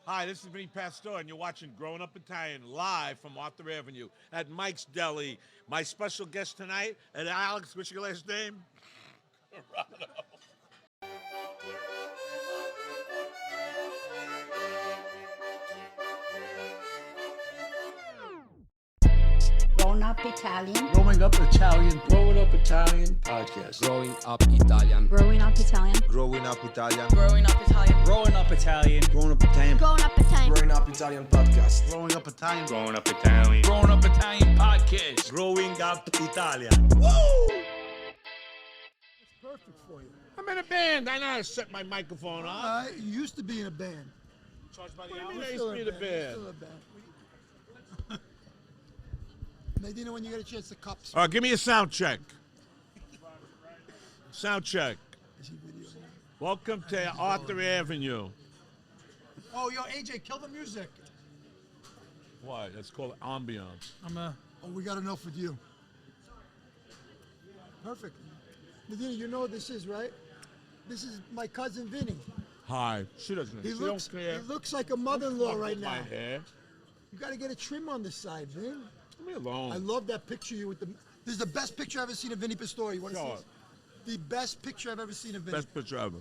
Hi, this is Vincent Pastore, and you're watching Growing Up Italian live from Arthur Avenue at Mike's Deli. My special guest tonight, and Alex, what's your last name? Grown Up Italian. Growing Up Italian. Growing Up Italian podcast. Growing Up Italian. Growing Up Italian. Growing Up Italian. Growing Up Italian. Growing Up Italian. Growing Up Italian. Growing Up Italian. Growing Up Italian podcast. Growing Up Italian. Growing Up Italian. Growing Up Italian podcast. Growing Up Italian. Woo! It's perfect for you. I'm in a band. I know how to set my microphone up. You used to be in a band. Charged by the What hour. do you mean I still used to be in a band. Still a band. Nadina, when you get a chance, the cups. All right, give me a sound check. Sound check. Welcome to Arthur Avenue. Oh, yo, AJ, kill the music. Why? That's called ambiance. Oh, we got enough with you. Perfect. Nadina, you know what this is, right? This is my cousin Vinny. Hi. She doesn't. He she looks, don't care. he looks like a mother-in-law Fuck right with now. My hair. You got to get a trim on the side, Vin. Leave me alone. I love that picture you with the. This is the best picture I've ever seen of Vinny Pastore. You want to see Show it? The best picture I've ever seen of Vinny. Best picture ever.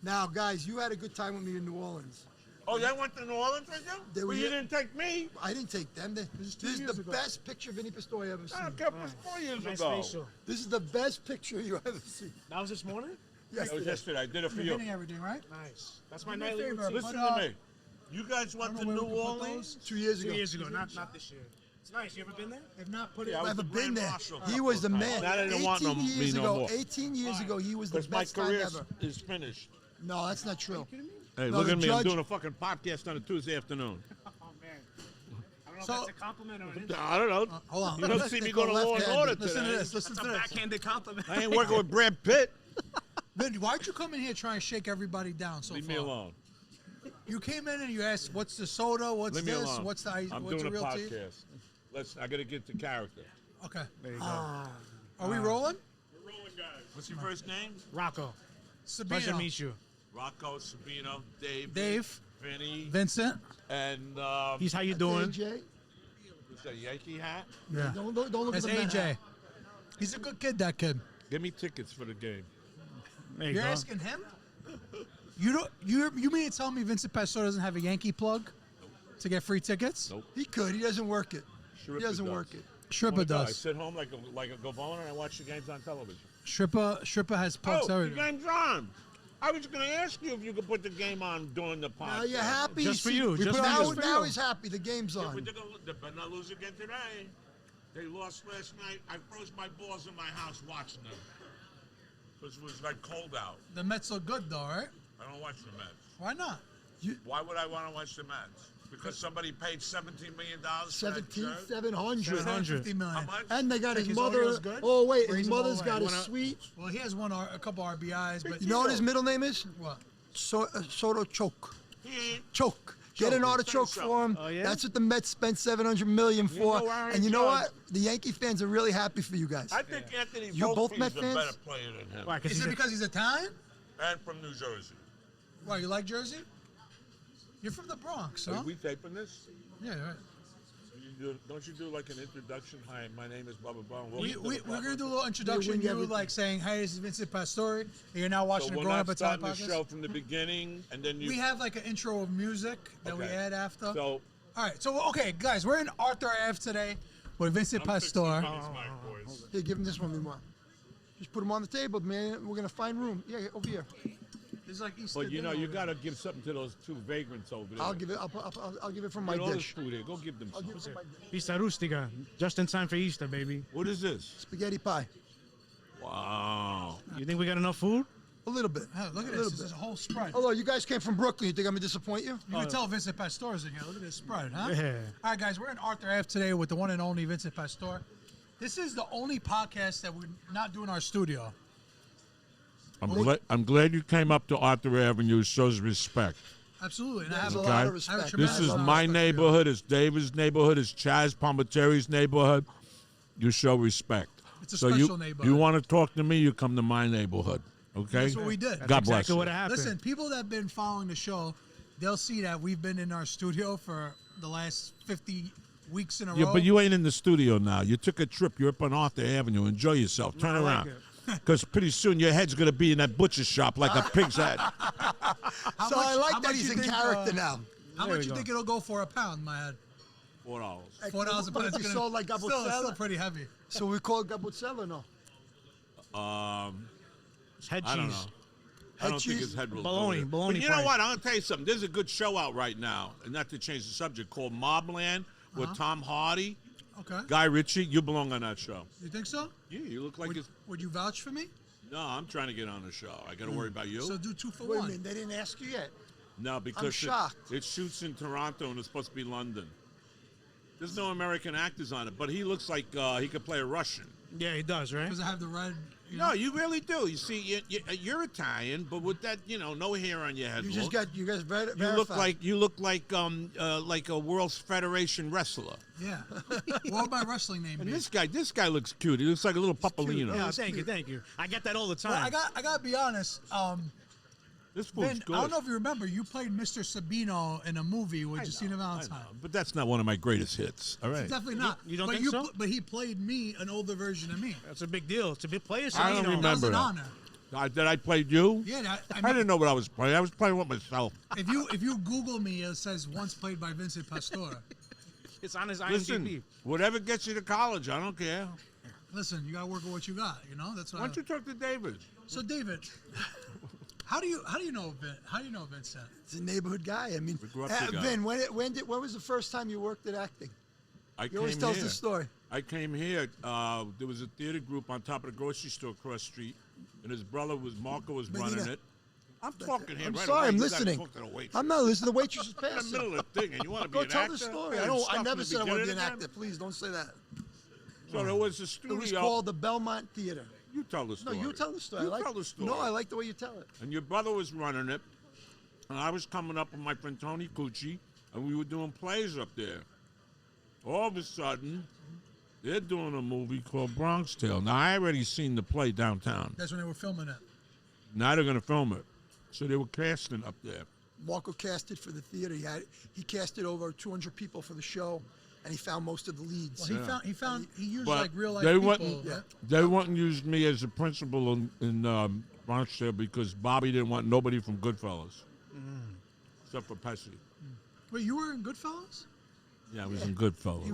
Now, guys, you had a good time with me in New Orleans. Oh, they went to New Orleans with you? They Well, were you here- didn't take me. I didn't take them. This is the best picture Vinny Pastore ever I seen. don't care if it was 4 years ago. This is the best picture you ever seen. That was this morning? That was yesterday. I did it for you. Everything, right? Nice. That's my Do me a nightly favor, routine. Listen to me. You guys went to New Orleans? 2 years ago. 2 years ago, not this year. It's nice. You ever been there? Have not put it. Yeah, I was I've the been Grand there. Marshal. He was the man. Now they don't want no- 18 me years no ago. more. 18 years ago, he was the Because my best time career ever. is finished. No, that's not true. Hey, No, look the at me. judge- I'm doing a fucking podcast on a Tuesday afternoon. Oh, man. I don't know So- if that's a compliment or an insult. I don't know. Hold on. You don't see me go to Law and Order today. Listen to this. Listen That's to a this. backhanded compliment. I ain't working with Brad Pitt. Vinny, why'd you come in here trying to shake everybody down so Leave far? me alone. You came in and you asked, "What's the soda? What's Leave me this? alone. What's the I'm what's doing a the real podcast. tea?" I got to get to character. Okay. There you go. Are we rolling? We're rolling, guys. What's your first name? Rocco. Pleasure to Sabino, meet you. Rocco, Sabino, Dave, Vinny, Vincent. and He's how you That's doing? AJ. who's that, Yankee hat? Yeah. Don't look That's at the AJ. man. He's a good kid. That kid. Give me tickets for the game. There you You're go. asking him? You don't. You mean to tell me Vincent Pastore doesn't have a Yankee plug to get free tickets? Nope. He could. He doesn't work it. Shripper He doesn't does. work it. Shrippa I does. sit home like a Gavone and I watch the games on television. Shrippa has plugs the everything. game's on. I was going to ask you if you could put the game on during the podcast. Now you're happy. Just for See, you, we just put for out- you. Now he's happy. The game's Yeah, on. but they better not lose again today. They lost last night. I froze my balls in my house watching them. Because it was like cold out. The Mets look good though, right? I don't watch the Mets. Why not? Why would I want to watch the Mets? Because somebody paid $17 million for that shirt? 17,700. 750 How million. much? And they got Think his his audio's mother. good? Oh wait, his Raise them all mother's away. got a Wanna- sweet. Well, he has a couple RBIs, but You know what his middle name is? what? Soto Choke. He ain't. Choke. Get an artichoke Say so. for him. Oh, yeah? That's what the Mets spent $700 million for. know Aaron And you know Judge- what? The Yankee fans are really happy for you guys. I think Anthony You both Volpe's Met a fans? better player than him. Why? Is it because he's Italian? And from New Jersey. Why, you like Jersey? You're from the Bronx, huh? Are we taping this? Yeah, right. Don't you do like an introduction? Hi, my name is blah, blah, blah. We're going to do a little introduction. win You everything. like saying, hey, this is Vincent Pastore, and you're now watching So the we're Growing not Up Italian starting the podcast. show from the beginning, and then you... We have like an intro of music that we Okay. add after. So, All right, so, okay, guys, we're in Arthur Ave today with Vincent Pastore. Here, give him this one, meanwhile. Just put him on the table, man. We're going to find room. Yeah, over here. It's like Easter but you know, dinner you over got to give something to those two vagrants over there. I'll give it. I'll give it from my Get all this dish. food here. Go give them I'll some. give it from my dish. Pista rustica. Just in time for Easter, baby. What is this? Spaghetti pie. Wow. You think we got enough food? A little bit. there. Look at a this. little This is a bit. whole spread. Although you guys came from Brooklyn, you think I'm gonna disappoint you? You can tell Vincent Pastore's in here. Look at this spread, huh? Yeah. All right, guys, we're in Arthur Ave today with the one and only Vincent Pastore. This is the only podcast that we're not doing our studio. I'm glad you came up to Arthur Avenue. Shows respect. Absolutely. And I There's have a a lot Okay. of respect. tremendous This is amount of my respect for you. neighborhood. It's David's neighborhood. It's Chazz Palmateri's neighborhood. You show respect. It's a so special you neighborhood. want to talk to me? You come to my neighborhood. Okay. That's what we did. God bless exactly you. what happened. Listen, people that have been following the show, they'll see that we've been in our studio for the last 50 weeks in a Yeah, row. but you ain't in the studio now. You took a trip. You're up on Arthur Avenue. Enjoy yourself. Turn I like around. it. Because pretty soon your head's going to be in that butcher shop like a pig's head. So I like that he's in character now. How There much we you go. think it'll go for a pound, my head? $4. $4 a But pound. if It's you gonna- sold like still Gabuzzella, pretty heavy. so we call it Gabuzzella, no? It's head I don't cheese. know. I don't think cheese? his head will Bologna, go there. bologna But you know fries. what? I'm going to tell you something. There's a good show out right now, and not to change the subject, called Mobland with Tom Hardy, Okay. Guy Ritchie. You belong on that show. You think so? Yeah, you look like it's... Would you vouch for me? No, I'm trying to get on the show. I got to worry about you. So do 2 for Wait a 1. minute, they didn't ask you yet. No, because shocked. it shoots in Toronto and it's supposed to be London. There's no American actors on it, but he looks like he could play a Russian. Yeah, he does, right? Because I have the red. No, you really do. You see, you're Italian, but with that, no hair on your head. You just got, you guys verified. You look like a World Federation wrestler. Yeah. What would my wrestling name And be? this guy looks cute. He looks like a little Papalino. Yeah, thank you. I get that all the time. Well, I gotta be honest. This food's Ben, good. I don't know if you remember, you played Mr. Sabino in a movie with I Justina know, Valentine. I know, but that's not one of my greatest hits. All right. Definitely not. You don't but think so? But he played me, an older version of me. That's a big deal. It's a big player. I don't Sabino. remember. That was an that. honor. Did I play you? Yeah, I didn't know what I was playing. I was playing with myself. If you Google me, it says once played by Vincent Pastore. It's on his IMDb. Listen, whatever gets you to college, I don't care. Listen, you gotta work with what you got. That's Why don't you talk to David? So David, how do you know Vincent? He's a neighborhood guy. I mean, We grew up together. Vin, when was the first time you worked at acting? I He always came tells here. the story. I came here. There was a theater group on top of the grocery store across the street, and his brother Marco was running Medina. it. I'm talking here I'm right sorry, away. I'm You gotta listening. talk to the waitress. I'm not listening. The waitress is I'm in the passing. middle of the thing, and you want to be Go an tell actor? the story. Yeah, I stuff never in the said I want to be an beginning actor. again. Please don't say that. So there was a It studio. was called the Belmont Theater. You tell the No, story. you tell the story. You I like, tell the story. No, I like the way you tell it. And your brother was running it, and I was coming up with my friend Tony Cucci, and we were doing plays up there. All of a sudden, they're doing a movie called Bronx Tale. Now, I already seen the play downtown. That's when they were filming it. Now they're going to film it. So they were casting up there. Marco casted for the theater. He casted over 200 people for the show, and he found most of the leads. Well, he used But like real life they people. wouldn't, right? they wouldn't use me as a principal in Bronx Tale because Bobby didn't want nobody from Goodfellas. Except for Pesci. Wait, you were in Goodfellas? Yeah, I was in Goodfellas. He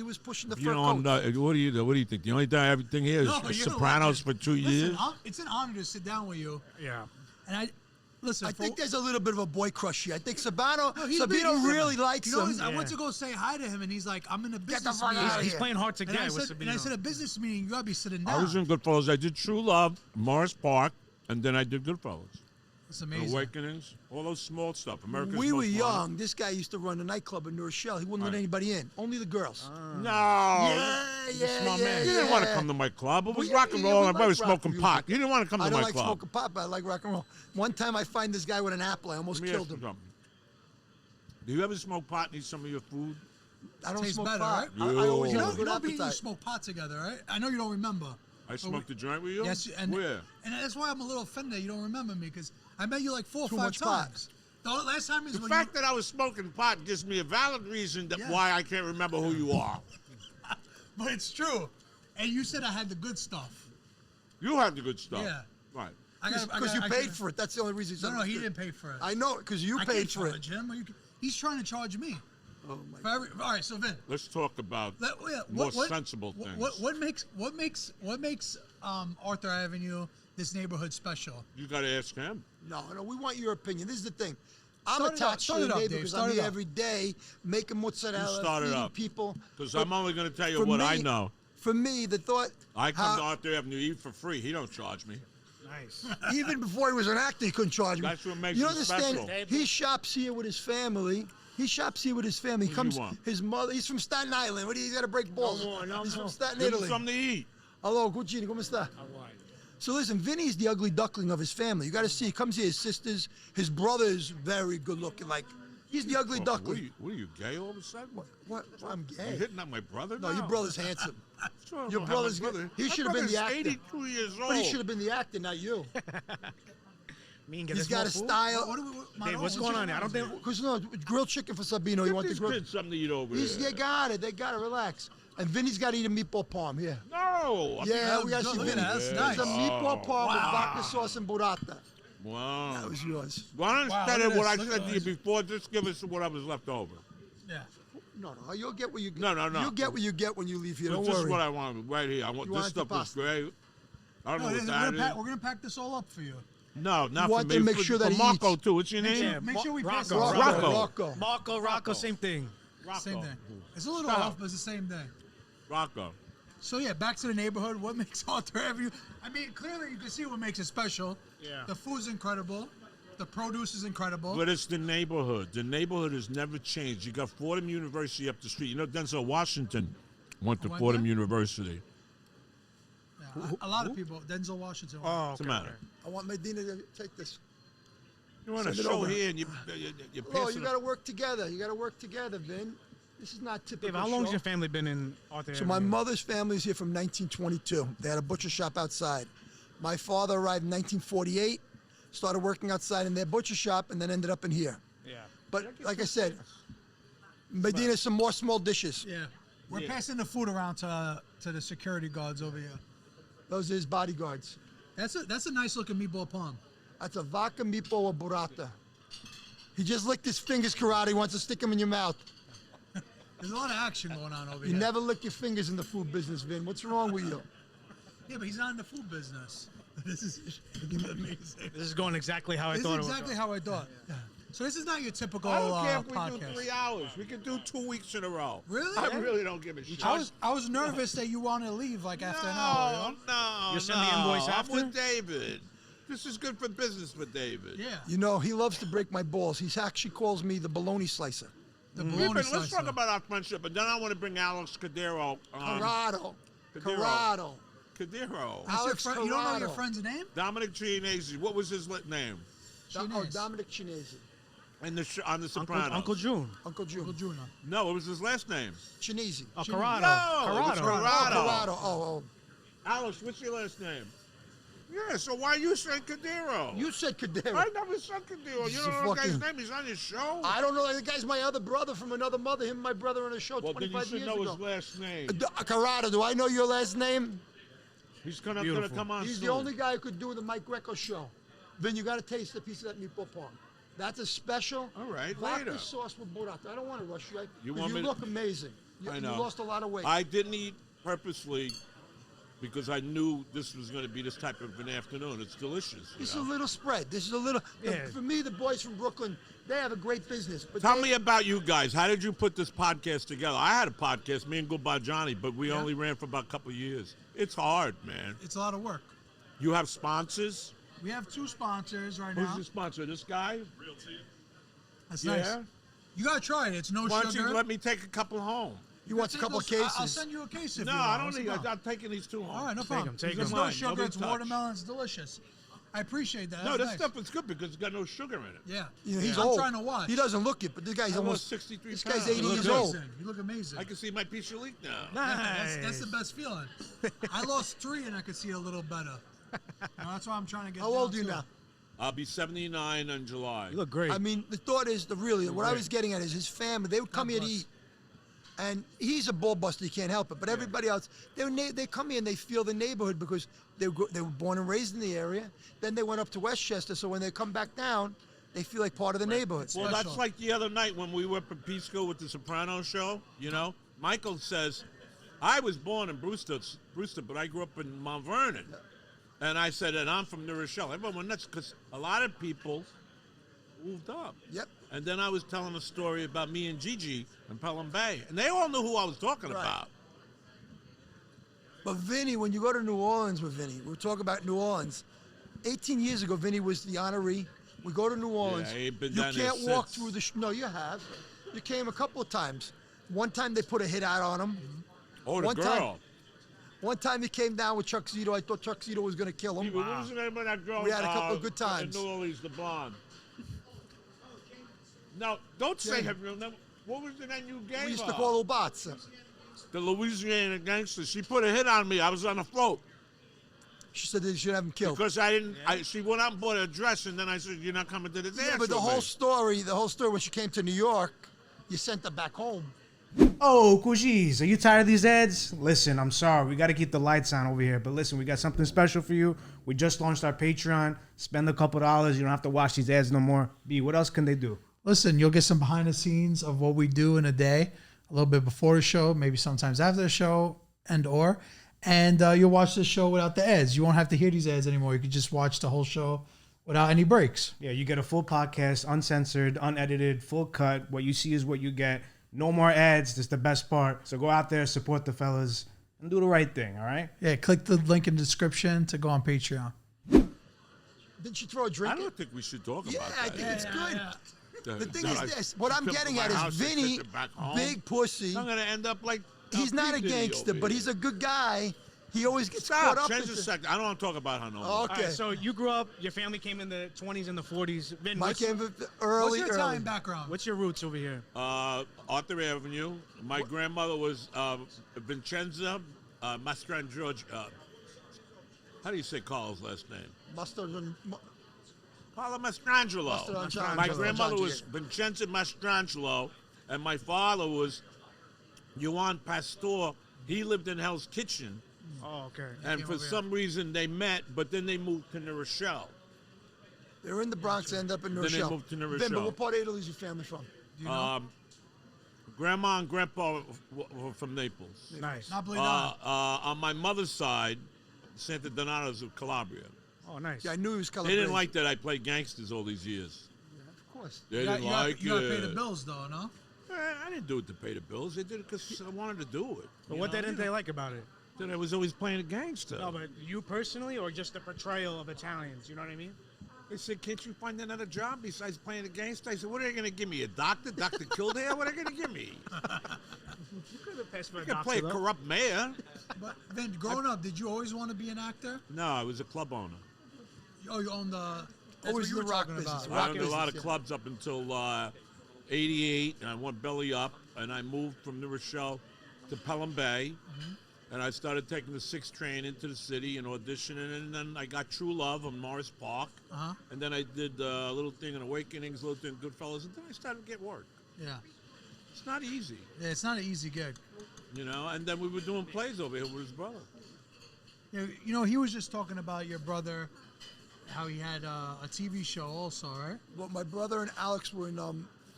was pushing the You fur know, I'm coat. not, what do you think? The only time everything here is No, you're Sopranos for elected. 2 years? Listen, it's an honor to sit down with you. Yeah. And listen. I think there's a little bit of a boy crush here. I think Sabino he's big. really likes You know, him. I went to go say hi to him, and he's like, "I'm in a business fuck meeting." outta He's here. playing hard to And I get with said, Sabino. a business meeting. You gotta be sitting down. I was in Goodfellas. I did True Love, Morris Park, and then I did Goodfellas. It's amazing. Awakenings, all those small stuff. America's We were Most young. Wanted. This guy used to run a nightclub in New Rochelle. He wouldn't let anybody in. Only the girls. No. small man. You didn't want to come to my club. It was Well, rock and yeah, roll, we and I was like rock smoking music. pot. You didn't want to come I to don't my like club. smoking pot, but I like rock and roll. One time I find this guy with an apple. I almost Let me killed ask you him. something. Do you ever smoke pot and eat some of your food? I don't Tastes smoke better, pot. right? I always You have know- a good me and you appetite. smoke pot together, right? I know you don't remember. I smoked a joint with you? Yes, and Where? And that's why I'm a little offended you don't remember me, because I met you like 4 or Too 5 much pot. times. The last time is The when fact that I was smoking pot gives me a valid reason Yeah. why I can't remember who you are. but it's true. And you said I had the good stuff. You have the good stuff. Yeah. Right. Because you paid for it. That's the only reason. No, he didn't pay for it. I know, because you I paid can't for it. charge him. He's trying to charge me. Oh my All right, so Vin, Let's talk about what, more sensible things. What makes Arthur Avenue this neighborhood special? You got to ask him. No, we want your opinion. This is the thing. I'm Start it up, attached to start the it up, neighbor Dave, because start I'm it here up. every day making mozzarella, start it feeding up. people. Because But I'm only going to tell you for what me- I know. For me, the thought. I come how- to Arthur Avenue to eat for free. He don't charge me. Nice. Even before he was an actor, he couldn't charge me. That's what makes you it understand? special. He shops here with his family. He shops here with his family. He What do you comes. want? His mother. He's from Staten Island. What do you? He's got to break balls. He's from Staten Give him Italy. something to eat. Hello, Cucini, come sta? So listen, Vinny's the ugly duckling of his family. You got to see. He comes here. His sisters, his brother is very good looking. Like he's the ugly What duckling. are you, gay all of a sudden? What? I'm You gay. hitting on my brother No, now? your brother's handsome. Sure, Your my brother's brother. He My should have been the brother's actor. 82 years old. But he should have been the actor, not you. Me and get He's this got more a food? style. What do we, Babe, what's going on here? I don't think. Because no, grilled chicken for Sabino. You Give want the these grilled? kids something to eat over They there. got it. They got it. Relax. And Vinny's got to eat a meatball palm here. No. Yeah, we got to see look at Vinny. that, that's It's nice. a meatball palm with vodka sauce and burrata. Wow. That was yours. Why don't Wow, instead look of at what I this, look said at to you this. before, just give us what was left over. Yeah. No, you'll get what you get. No. You'll get what you get when you leave here. Don't This is worry. what I wanted right here. I want You this want stuff the was pasta? great. I don't know No, what we're that gonna, is. we're gonna pack this all up for you. No, not want for to me. make for, sure that for he Marco eats. too. What's your name? Yeah, Make sure we pass Rocco. it. Rocco. Rocco, same thing. Same thing. It's a little Stop. off, but it's the same thing. Rocco. So yeah, back to the neighborhood. What makes Arthur Avenue? I mean, clearly you can see what makes it special. Yeah. The food's incredible. The produce is incredible. But it's the neighborhood. The neighborhood has never changed. You got Fordham University up the street. You know, Denzel Washington went to Went Fordham there? University. Yeah, a lot of people. Denzel Washington. Oh, What's the matter? I want Medina to take this. You want a Send it show over. here and you Oh, pass you it got to up. work together. You got to work together, Vin. This is not typical. Dave, how long has show. your family been in Arthur So my Avenue? mother's family is here from 1922. They had a butcher shop outside. My father arrived in 1948, started working outside in their butcher shop, and then ended up in here. Yeah. But like I said, Medina, some more small dishes. Yeah. We're passing the food around to the security guards over here. Those are his bodyguards. That's a nice looking meatball palm. That's a vodka meatball with burrata. He just licked his fingers, karate. He wants to stick them in your mouth. There's a lot of action going on over You here. never lick your fingers in the food business, Vin. What's wrong with you? Yeah, but he's not in the food business. This is amazing. This is going exactly how I This thought is it exactly would. how I thought. So this is not your typical I don't care if we podcast. do 3 hours. We can do 2 weeks in a row. Really? I really don't give a shit. I was nervous that you want to leave like after an hour. You know? No, You'll send the invoice I'm after? with David. This is good for business for David. Yeah. You know, he loves to break my balls. He actually calls me the bologna slicer. The Let's bologna talk slicer. about our friendship, but then I want to bring Alex Cadero. Corrado. Cadero. Corrado. Cadero. What's your Alex friend- you don't know your Corrado. friend's name? Dominic Gianese. What was his name? Oh, Chinese. Dominic Chinese. In the on the Uncle, Sopranos. Uncle June. Uncle June. Uncle Junior. No, it was his last name. Chinese. Oh, Corrado. No, it was Corrado. Corrado. Corrado. Oh. Alex, what's your last name? Yeah, so why you saying Cadero? You said Cadero. I never said Cadero. This You is don't a know the guy's fucking- name. He's on your show. I don't know. The guy's my other brother from another mother. Him and my brother on a show Well, then you 25 should years know ago. his last name. Corrado, do I know your last name? He's gonna Beautiful. come on He's soon. the only guy who could do the Mike Greco show. Then you got to taste a piece of that meatball palm. That's a special. All right, vodka later. sauce with burrata. I don't want to rush you. You 'cause want you me to- look amazing. I You know. lost a lot of weight. I didn't eat purposely because I knew this was going to be this type of an afternoon. It's delicious. you This is know? a little spread. This is a little. Yeah. For me, the boys from Brooklyn, they have a great business. But Tell they- me about you guys. How did you put this podcast together? I had a podcast, me and Goodbye Johnny, but we only ran for about a couple of years. It's hard, man. It's a lot of work. You have sponsors? We have 2 sponsors right Who's now. your sponsor? This guy? That's Yeah? nice. You gotta try it. It's no Why don't sugar. you let me take a couple home? He wants a couple of cases. I'll send you a case if No, you want. I don't What's need the it. problem? I'm taking these 2 home. All right, no problem. take There's 'em. no Mine, sugar. nobody It's touch. watermelon. It's delicious. I appreciate that. No, That's this nice. stuff is good because it's got no sugar in it. Yeah. You know, he's I'm old. trying to watch. He doesn't look it, but this guy's I almost lost 63 This guy's pounds. 80 You look years old. amazing. You look amazing. I can see my piece of leak now. That's the best feeling. I lost 3 and I could see a little better. That's why I'm trying to get. How down old are you to now? it. I'll be 79 in July. You look great. I mean, the thought is what I was getting at is his family. They would come here to bless. eat, and he's a ball buster. He can't help it. But everybody else, they come here and they feel the neighborhood because they were born and raised in the area. Then they went up to Westchester, so when they come back down, they feel like part of the neighborhood. Well, Special. that's like the other night when we were up at Pisco with the Sopranos show. You know, Michael says, I was born in Brewster, but I grew up in Mount Vernon. And I said, and I'm from New Rochelle. Everyone went nuts because a lot of people moved up. Yep. And then I was telling a story about me and Gigi in Pelham Bay. And they all knew who I was talking Right. about. But Vinny, when you go to New Orleans with Vinny, we'll talk about New Orleans. 18 years ago, Vinny was the honoree. We go to New Orleans. I ain't been you down there can't walk since. through the. No, you have. You came a couple of times. One time they put a hit out on him. Oh, the One girl. time- One time he came down with Chuck Zito. I thought Chuck Zito was going to kill him. What was the name of that girl? We had a couple of good times. In New Orleans, the blonde. No, don't say Yeah. her real name. What was the name you gave We used her? to call Obats. The Louisiana gangster. She put a hit on me. I was on a float. She said they should have him killed. Because I didn't. She went out and bought a dress, and then I said, "You're not coming to the dance." Yeah, but the whole story when she came to New York, you sent her back home. Oh, Cougis, are you tired of these ads? Listen, I'm sorry. We got to keep the lights on over here. But listen, we got something special for you. We just launched our Patreon. Spend a couple dollars. You don't have to watch these ads no more. B, what else can they do? Listen, you'll get some behind the scenes of what we do in a day, a little bit before the show, maybe sometimes after the show, and you'll watch the show without the ads. You won't have to hear these ads anymore. You can just watch the whole show without any breaks. Yeah, you get a full podcast, uncensored, unedited, full cut. What you see is what you get. No more ads. That's the best part. So go out there, support the fellas, and do the right thing, all right? Yeah, click the link in the description to go on Patreon. Didn't she throw a drink? I don't think we should talk Yeah, about I that. think it's good. The thing That is I this. What I'm come to getting my at is house and Vinny, sit back home. big pussy. I'm gonna end up like. He's not a P. Diddy gangster, over but here. he's a good guy. He always gets Stop. caught up Change in the second. I don't want to talk about her no more. Okay. All right, so you grew up, your family came in the 20s and the 40s. Vin, Mike came early. What's your Italian background? what's your roots over here? Arthur Avenue. My grandmother was Vincenza Mastrangelo. How do you say Carl's last name? Mustard and Carlo Mastrangelo. Mastrangelo. My grandmother was Vincenza Mastrangelo, and my father was Juan Pastore. He lived in Hell's Kitchen, Oh, okay. and for some reason they met, but then they moved to New Rochelle. They were in the Bronx, end up in New Then they Rochelle. moved to New Vin, Rochelle. but what part of Italy is your family from? Do you know? Grandma and Grandpa were from Naples. Nice. Napoli. On my mother's side, Santa Donato's of Calabria. Oh, nice. Yeah, I knew he was They Calabrian. didn't like that I played gangsters all these years. Of course. They didn't like you gotta pay it. the bills, though, no? I didn't do it to pay the bills. They did it because I wanted to do it. But what didn't they like about it? That I was always playing a gangster. No, but you personally, or just the portrayal of Italians? You know what I mean? They said, "Can't you find another job besides playing a gangster?" I said, "What are they going to give me? A doctor? Dr. Kildare? What are they going to give me? You could have passed for I a can doctor, play a though. corrupt mayor." But then, growing up, did you always want to be an actor? No, I was a club owner. Oh, you own the. That's Always what you the were rock talking business. about. I owned a lot of business, yeah. clubs up until 88, and I went belly up, and I moved from New Rochelle to Pelham Bay, and I started taking the 6 train into the city and auditioning, and then I got True Love on Morris Park, and then I did a little thing in Awakenings, a little thing in Goodfellas, and then I started to get work. Yeah. It's not easy, Yeah, it's not an easy gig. you know, and then we were doing plays over here with his brother. You know, he was just talking about your brother, how he had a TV show also, right? Well, my brother and Alex were in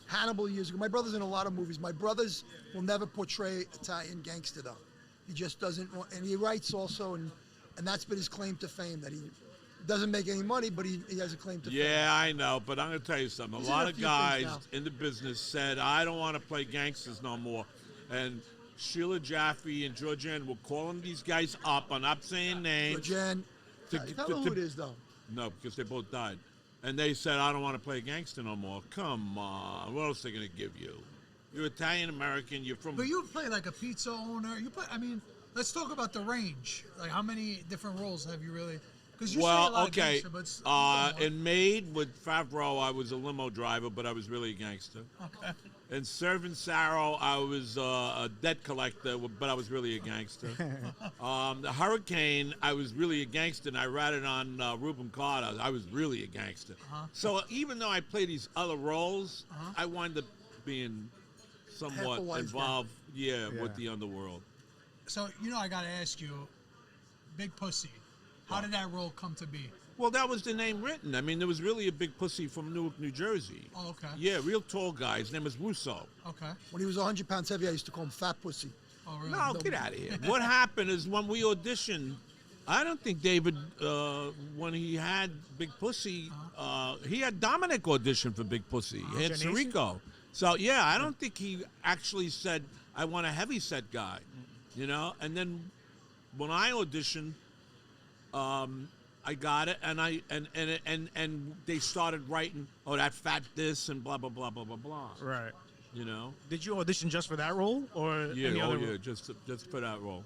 Hannibal years ago. My brother's in a lot of movies. My brothers will never portray Italian gangster, though. He just doesn't want, and he writes also, and that's been his claim to fame, that he doesn't make any money, but he has a claim to fame. Yeah, I know, but I'm going to tell you something. He's A in lot a of few guys things now. in the business said, "I don't want to play gangsters no more." And Sheila Jaffe and Georgianne were calling these guys up. I'm not saying names. Jen, To- tell to- me who it is, though. No, because they both died. And they said, "I don't want to play gangster no more." Come on. What else are they going to give you? You're Italian-American. You're from... But you play like a pizza owner. You play. I mean, let's talk about the range. Like, how many different roles have you really? Because you say a Well, lot okay. of gangster, but In Maid with Favreau, I was a limo driver, but I was really a gangster. okay. In Servant Sarrow, I was a debt collector, but I was really a gangster. The Hurricane, I was really a gangster, and I ratted on Reuben Carter. I was really a gangster. So even though I played these other roles, I wound up being somewhat Half a wise guy. involved, with the underworld. So I got to ask you, Big Pussy. How did that role come to be? Well, that was the name written. I mean, there was really a big pussy from Newark, New Jersey. Oh, okay. Yeah, real tall guy. His name was Russo. Okay. When he was 100 pounds heavy, I used to call him Fat Pussy. Oh, really? No, get out of here. What happened is when we auditioned, I don't think David, when he had Big Pussy, he had Dominic audition for Big Pussy. He had Genesi? Sirico. So, yeah, I don't think he actually said, "I want a heavy set guy," you know? And then when I auditioned, I got it, and they started writing, "Oh, that fat this," and blah, blah, blah, blah, blah, blah. Right. You know? Did you audition just for that role, or Yeah, any other role? just for that role.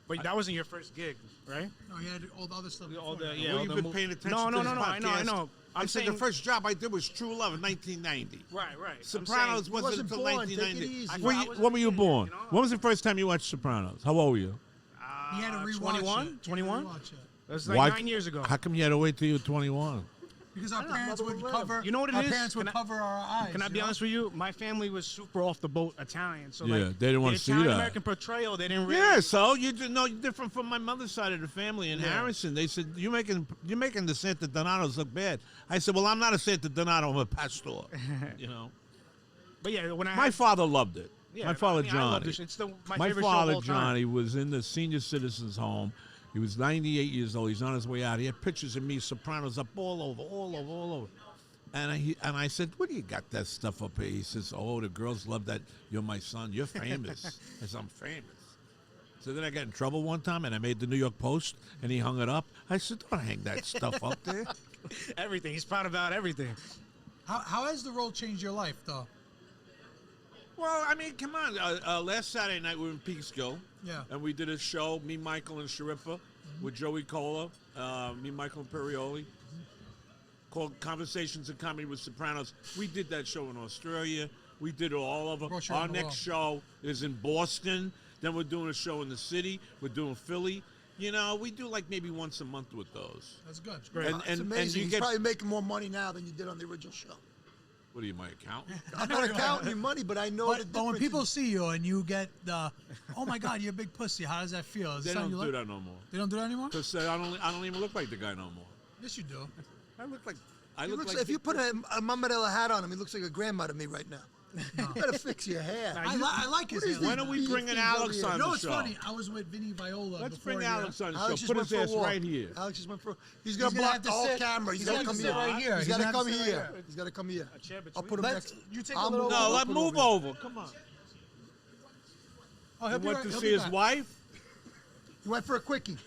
But that wasn't your first gig, right? No, he had all the other stuff. All before the, that. yeah, Well, all you've the been paying attention No, to no, this no, I know. podcast. I'm I said saying the first job I did was True Love in 1990. Right. Sopranos wasn't wasn't until born. Take it 1990. easy. I When were you born? You know? When was the first time you watched Sopranos? How old were you? He had to rewatch 21? it. 21? He had to rewatch it. It was like 9 years ago. How come you had to wait till you were 21? Because our parents would cover. You know what it our is? parents would Can I- cover our eyes. Can I be honest with you? My family was super off the boat Italian, so Yeah, like they didn't want the to see Italian that. American portrayal, they didn't really. Yeah, so you know you're different from my mother's side of the family in Yeah. Harrison. They said you're making the Santa Donatos look bad. I said, well, I'm not a Santa Donato, I'm a Pastore. You know, But yeah, when I my had, father loved it. yeah, My father I mean, I love Johnny. this. It's my My favorite show of father all time. Johnny was in the senior citizens home. He was 98 years old. He's on his way out. He had pictures of me, Sopranos up all over. And I said, what do you got that stuff up here? He says, oh, the girls love that. You're my son. You're famous. I said, I'm famous. So then I got in trouble one time, and I made the New York Post, and he hung it up. I said, don't hang that stuff up there. Everything. He's proud about everything. How has the role changed your life, though? Well, I mean, come on. Last Saturday night, we were in Peekskill. Yeah. And we did a show, me, Michael, and Shariffa, with Joey Cola, me, Michael, and Perioli, called Conversations in Comedy with Sopranos. We did that show in Australia. We did it all over. Brought you around Our the next world. show is in Boston. Then we're doing a show in the city. We're doing Philly. You know, we do like maybe once a month with those. That's good. It's amazing. you He's get, probably making more money now than you did on the original show. what are you, my accountant? I'm not counting your money, but I know the But when difference people in- see you and you get the, oh my God, you're a big pussy. How does that feel? Is it They something don't you do like? that no more. They don't do that anymore? Because I don't even look like the guy no more. Yes, you do. I look like... He looks like, if you put a Mamadella hat on him, he looks like a grandma to me right now. You better fix your hair. I like his What is hair. this When are we beef bringing thing Alex over on here? You know the what's show? funny? I was with Vinny Viola Let's before bring he, Alex on the Alex show. just Put went his for a ass walk. right here. Alex just went for. He's gonna gonna block have to the whole sit- camera. He's he's gotta gonna come sit here. right here. He's He's gotta gonna come have to sit here. right here. He's gotta come here. chair I'll between put him Let's- next. you take a I'll little- move No, over, let put move here. over. Come on. Oh, He he'll be went right. to he'll see be his back. wife? He went for a quickie.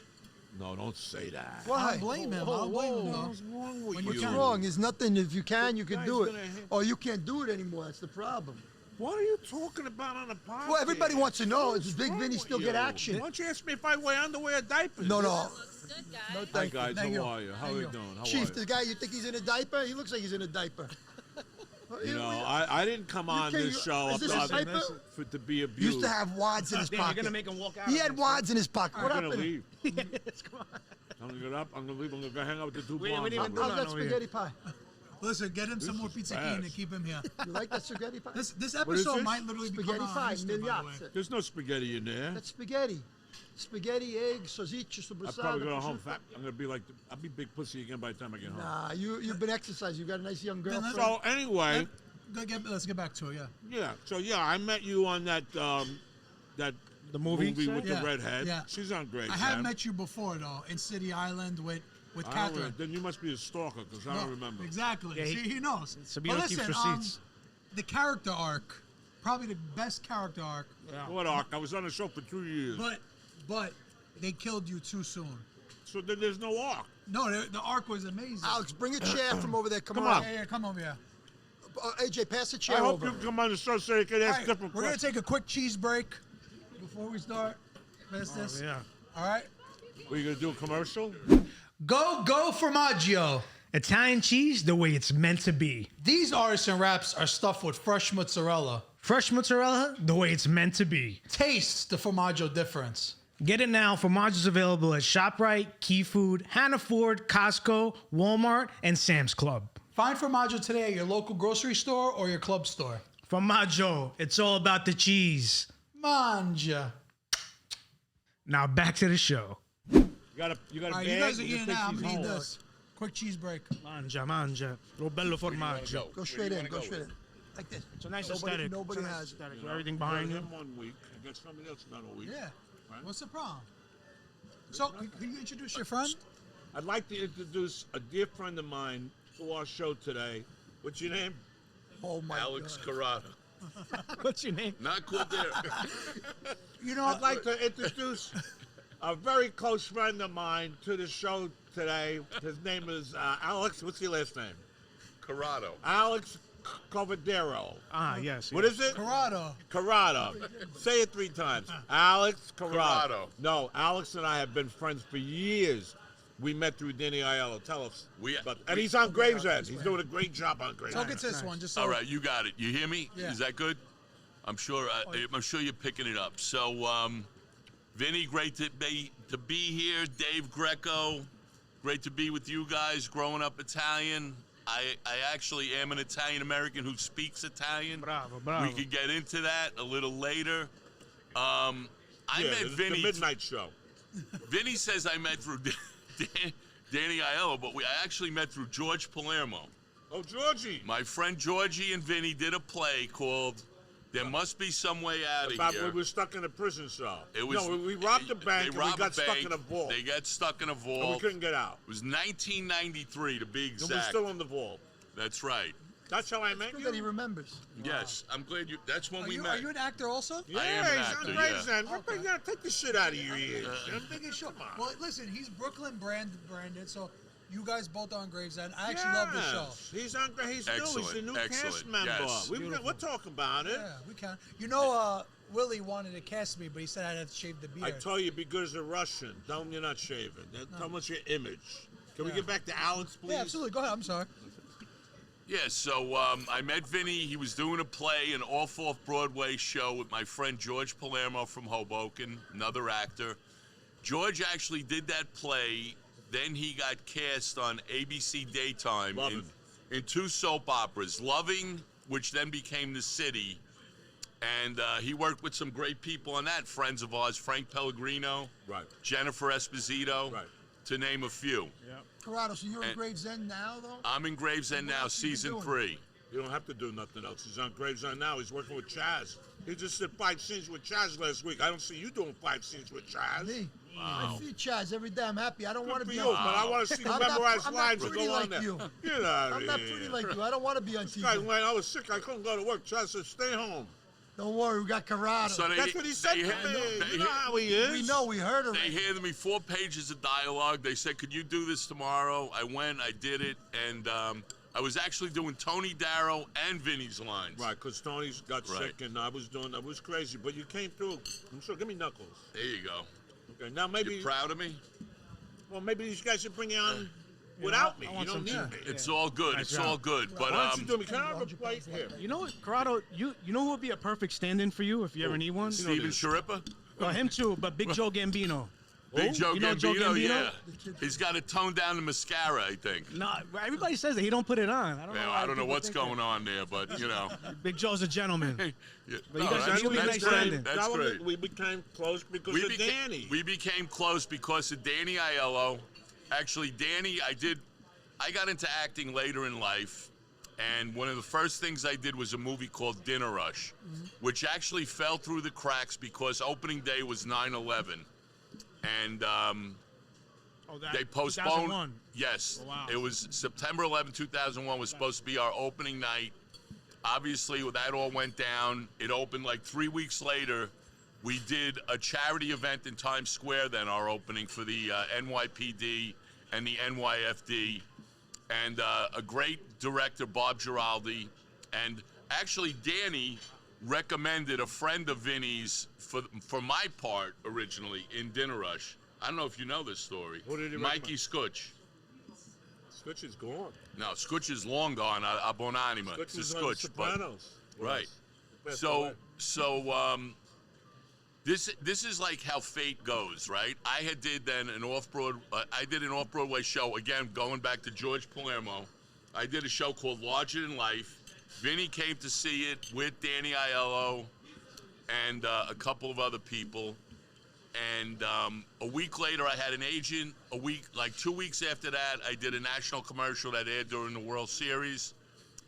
No, don't say that. I Why? don't blame him. I don't blame him. though. What's wrong with When you? you What's wrong? There's nothing. If you can, you can Guy's do it. gonna hit- Or you can't do it anymore. That's the problem. What are you talking about on the podcast? Well, everybody wants to know. What's Does Big wrong Vinny with still you? get action? Why don't you ask me if I wear underwear or diapers? No. No, Hi, thank you. guys. Thank How you. are you? How Thank are you you. doing? How Chief, are the you? guy, you think he's in a diaper? He looks like he's in a diaper. You know, I didn't come on can't- this show is up this a diaper? to be He abused. used to have wads in his Damn, you're pocket. gonna make him walk out. He of had this. wads in his pocket. I'm What gonna happened? leave. Yes, come on. I'm gonna get up. I'm gonna leave. I'm gonna go hang out with the two We bombs. didn't even do How's none that over here. spaghetti pie? Listen, get him some more is pizza fast. and keep him here. You like that spaghetti pie? This What is episode this? might literally be Spaghetti coming pie, on Easter, by the way. migliazze. There's no spaghetti in there. That's spaghetti. Spaghetti, egg, sausage, I'll probably go home sopressata. fat. I'm gonna be like, I'll be big pussy again by the time I get home. Nah, you've been exercising. You've got a nice young girlfriend. So anyway, Let's get back to it. Yeah. yeah. So yeah, I met you on that that The movie set? with Yeah, the redhead. yeah. She's on great. I have met you before though in City Island with I don't Catherine. remember. Then you must be a stalker because I No, don't remember. Exactly. Yeah, See, he knows. Sabino But keeps listen, receipts. the character arc, probably the best character arc, What arc? I was on the show for 2 years. but they killed you too soon. So then there's no arc. No, the arc was amazing. Alex, bring a chair from over there. Come Come on. on. Yeah, come over here. AJ, pass the chair I hope over. you come on the show so you can ask All right, different we're gonna questions. take a quick cheese break before we start. Pass this. Yeah. All right. Were you gonna do a commercial? Go formaggio. Italian cheese the way it's meant to be. These artisan wraps are stuffed with fresh mozzarella. Fresh mozzarella the way it's meant to be. Taste the formaggio difference. Get it now. Formaggio is available at ShopRite, Key Food, Hannaford, Costco, Walmart, and Sam's Club. Find formaggio today at your local grocery store or your club store. Formaggio, it's all about the cheese. Mangia. Now back to the show. You got a All right, bag? you guys are can eating take now. I'm these gonna eat home. this. Quick cheese break. Mangia. Lo bello formaggio. Go straight in. Go straight in. Like this. It's a nice Nobody- aesthetic. nobody It's a nice has it. aesthetic with everything behind Got you. him 1 week. I got somebody else not a week. Yeah. Right. What's the problem? So, can you introduce your friend? I'd like to introduce a dear friend of mine to our show today. What's your name? Oh my Alex God. Carrata. What's your name? Not Cordero. You know, I'd like to introduce a very close friend of mine to the show today. His name is Alex. What's your last name? Corrado. Alex Covadero. Ah, yes. What is it? Corrado. Corrado. Say it 3 times. Alex Corrado. Corrado. No, Alex and I have been friends for years. We met through Danny Aiello. Tell us. And he's on Gravesend. He's doing a great job on Gravesend. So get this one. Just so All right, you got it. You hear me? Yeah. Is that good? I'm sure you're picking it up. So, Vinny, great to be here. Dave Greco, great to be with you guys. Growing up Italian, I actually am an Italian American who speaks Italian. Bravo, bravo. We could get into that a little later. I met Vinny. The midnight show. Vinny says I met through Danny Aiello, but I actually met through George Palermo. Oh, Georgie. My friend Georgie and Vinny did a play called There Must Be Some Way Out of Here. We were stuck in a prison cell. It was, we robbed a bank and we got stuck in a vault. They got stuck in a vault. And we couldn't get out. It was 1993 to be exact. And we're still in the vault. That's right. That's how I met Good you? that he remembers. Yes, I'm glad you. That's when we met. Are you an actor also? Yeah, I am an he's actor, on yeah. Gravesend. Okay. You gotta take the shit out of your ears. I'm thinking, come on. Well, listen, he's Brooklyn branded, so you guys both are on Gravesend. I actually love the show. He's on. He's new. He's a new cast Excellent, member. yes. We'll talk about it. Yeah, we can. You know, Willie wanted to cast me, but he said I'd have to shave the beard. I told you, be good as a Russian. Tell him you're not shaving. Tell him what's your image. Can we get back to Alex, please? Yeah, absolutely. Go ahead. I'm sorry. Yeah, so I met Vinny. He was doing a play, an off-Broadway show with my friend George Palermo from Hoboken, another actor. George actually did that play. Then he got cast on ABC Daytime in two soap operas, Loving, which then became The City. And he worked with some great people on that, friends of ours, Frank Pellegrino, Right. Jennifer Esposito, Right. to name a few. Corrado, so you're in And- Gravesend now, though? I'm in Gravesend now, season 3. You don't have to do nothing else. He's on Gravesend now. He's working with Chazz. He just did 5 scenes with Chazz last week. I don't see you doing 5 scenes with Chazz. Me. I see Chazz every day. I'm happy. I don't want to Good be for you, on but I want to see the I'm not- memorized I'm not lines that pretty go on like there. you. Get out of I'm not here. pretty like you. I don't want to be on This guy, TV. when I was sick, I couldn't go to work. Chazz said, stay home. Don't worry, we got Corrado. So That's what he said to me. You know how he is. We know, we heard They already. handed me 4 pages of dialogue. They said, could you do this tomorrow? I went, I did it, and I was actually doing Tony Darrow and Vinny's lines. Right, because Tony's got sick, and I was crazy. But you came through. I'm sure. Give me Knuckles. There you go. Okay, now maybe. You proud of me? Well, maybe these guys should bring you on without me. You don't need me. It's all good. Nice It's job. all good. But Why don't you do me? Can I have a plate here? You know what, Corrado? You know who would be a perfect stand-in for you if you ever need one? Steven Sharippa? Well, him too, but Big Joe Gambino. Big Joe You know Joe Gambino, Gambino? yeah. He's got to tone down the mascara, I think. No, everybody says that he don't put it on. I don't know. Yeah, why I don't know people what's think that. going on there, but, you know. Big Joe's a gentleman. Yeah. But you No, guys- that's, you would be that's nice great. standing. That's Now great. we became close because of Danny. We became close because of Danny Aiello. Actually, Danny, I got into acting later in life, and one of the first things I did was a movie called Dinner Rush, which actually fell through the cracks because opening day was 9/11, and they postponed. 2001. Yes, Oh, wow. it was September 11, 2001 was supposed to be our opening night. Obviously, that all went down. It opened like 3 weeks later. We did a charity event in Times Square then, our opening for the NYPD and the NYFD, and a great director, Bob Giraldi, and actually Danny recommended a friend of Vinny's for my part originally in Dinner Rush. I don't know if you know this story. Who did he Mikey Scutch. Scutch is gone. No, Scutch is long gone. A buonanima. Scutch It's a was on Scutch, but Sopranos. right. Passed away. This is like how fate goes, right? I did an off-Broadway show, again, going back to George Palermo. I did a show called Larger Than Life. Vinny came to see it with Danny Aiello and a couple of other people. And a week later, I had an agent. 2 weeks after that, I did a national commercial that aired during the World Series.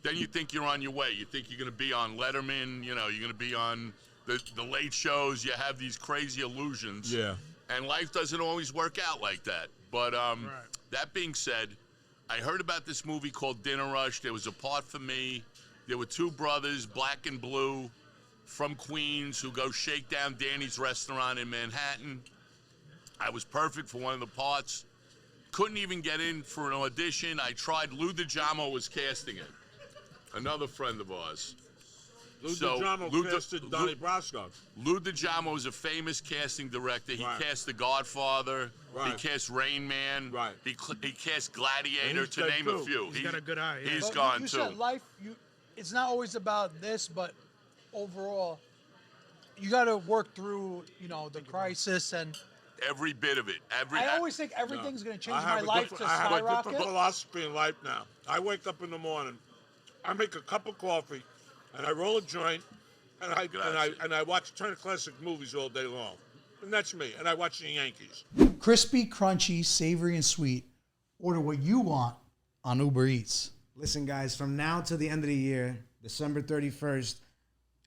Then you think you're on your way. You think you're going to be on Letterman. You know, you're going to be on the late shows. You have these crazy illusions. Yeah. And life doesn't always work out like that. But that being said, I heard about this movie called Dinner Rush. There was a part for me. There were 2 brothers, black and blue, from Queens, who go shake down Danny's restaurant in Manhattan. I was perfect for one of the parts. Couldn't even get in for an audition. I tried. Lou DiGiamo was casting it. Another friend of ours. Lou DiGiamo casted Donnie Brasco. Lou DiGiamo is a famous casting director. He Right. cast The Godfather. Right. He cast Rain Man. Right. He cast Gladiator, he's to dead name too. a few. He's got a good eye. Yeah. He's But gone you too. said life, it's not always about this, but overall, you got to work through, the crisis, and Every bit of it. I always think everything's going to change my I life to have a skyrocket. different philosophy in life now. I wake up in the morning, I make a cup of coffee, and I roll a joint, and I watch Turner Classic movies all day long. And that's me. And I watch the Yankees. Crispy, crunchy, savory, and sweet. Order what you want on Uber Eats. Listen, guys, from now till the end of the year, December 31st,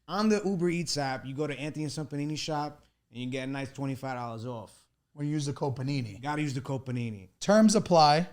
on the Uber Eats app, you go to Anthony and Sampanini shop, and you get a nice $25 off. When you use the code Panini. You gotta use the code Panini. Terms apply.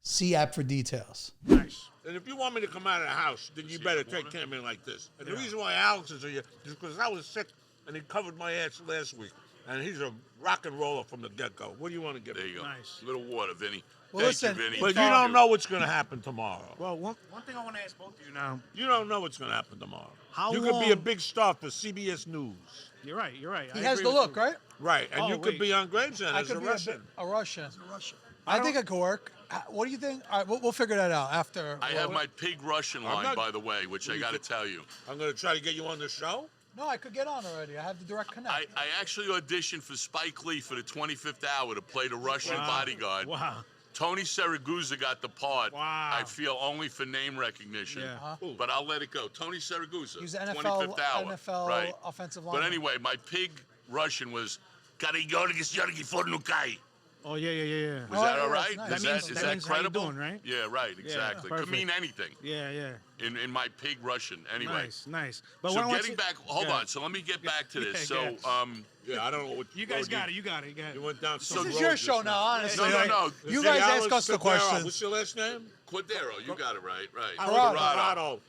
See app for details. Nice. And if you want me to come out of the house, then you better take care of me like this. And the reason why Alex is here is because I was sick, and he covered my ass last week. And he's a rock and roller from the get-go. What do you want to get? There you go. Nice. A little water, Vinny. Well, Thank listen, you, Vinny. But you don't know what's going to happen tomorrow. Well, one thing I want to ask both of you now. You don't know what's going to happen tomorrow. How you could be a long- big star for CBS News. You're right. He has the look, right? Right, and Oh, you could wait. be on Gravesend I as could a be Russian. a Russian. Russia. I think it could work. What do you think? All right, we'll figure that out after. I have my pig Russian line, not- by the way, which I got to tell you. I'm going to try to get you on the show. No, I could get on already. I have the direct connect. I actually auditioned for Spike Lee for the 25th hour to play the Russian bodyguard. Wow. Tony Saragusa got the part. Wow. I feel only for name recognition. Yeah. But I'll let it go. Tony Saragusa. He's the 25th hour. NFL right. offensive But lineman. anyway, my pig Russian was Karigorgis Fornukai. Oh, yeah. Was Oh, that yeah, all right? that's nice. Is That that means how you credible? doing, right? Yeah, right. Exactly. Could perfect. mean anything Yeah. in my pig Russian. Anyway. Nice. But So what I want getting to- back, hold Yeah. on. So let me get back to this. Yeah, So, Yeah, I don't know what You guys road got it. You got it. You went down some This is road your just show now, honestly. No. Like, This you is guys Alex ask us the Cordero. questions. What's your last name? Cordero, you got it right. Corrado.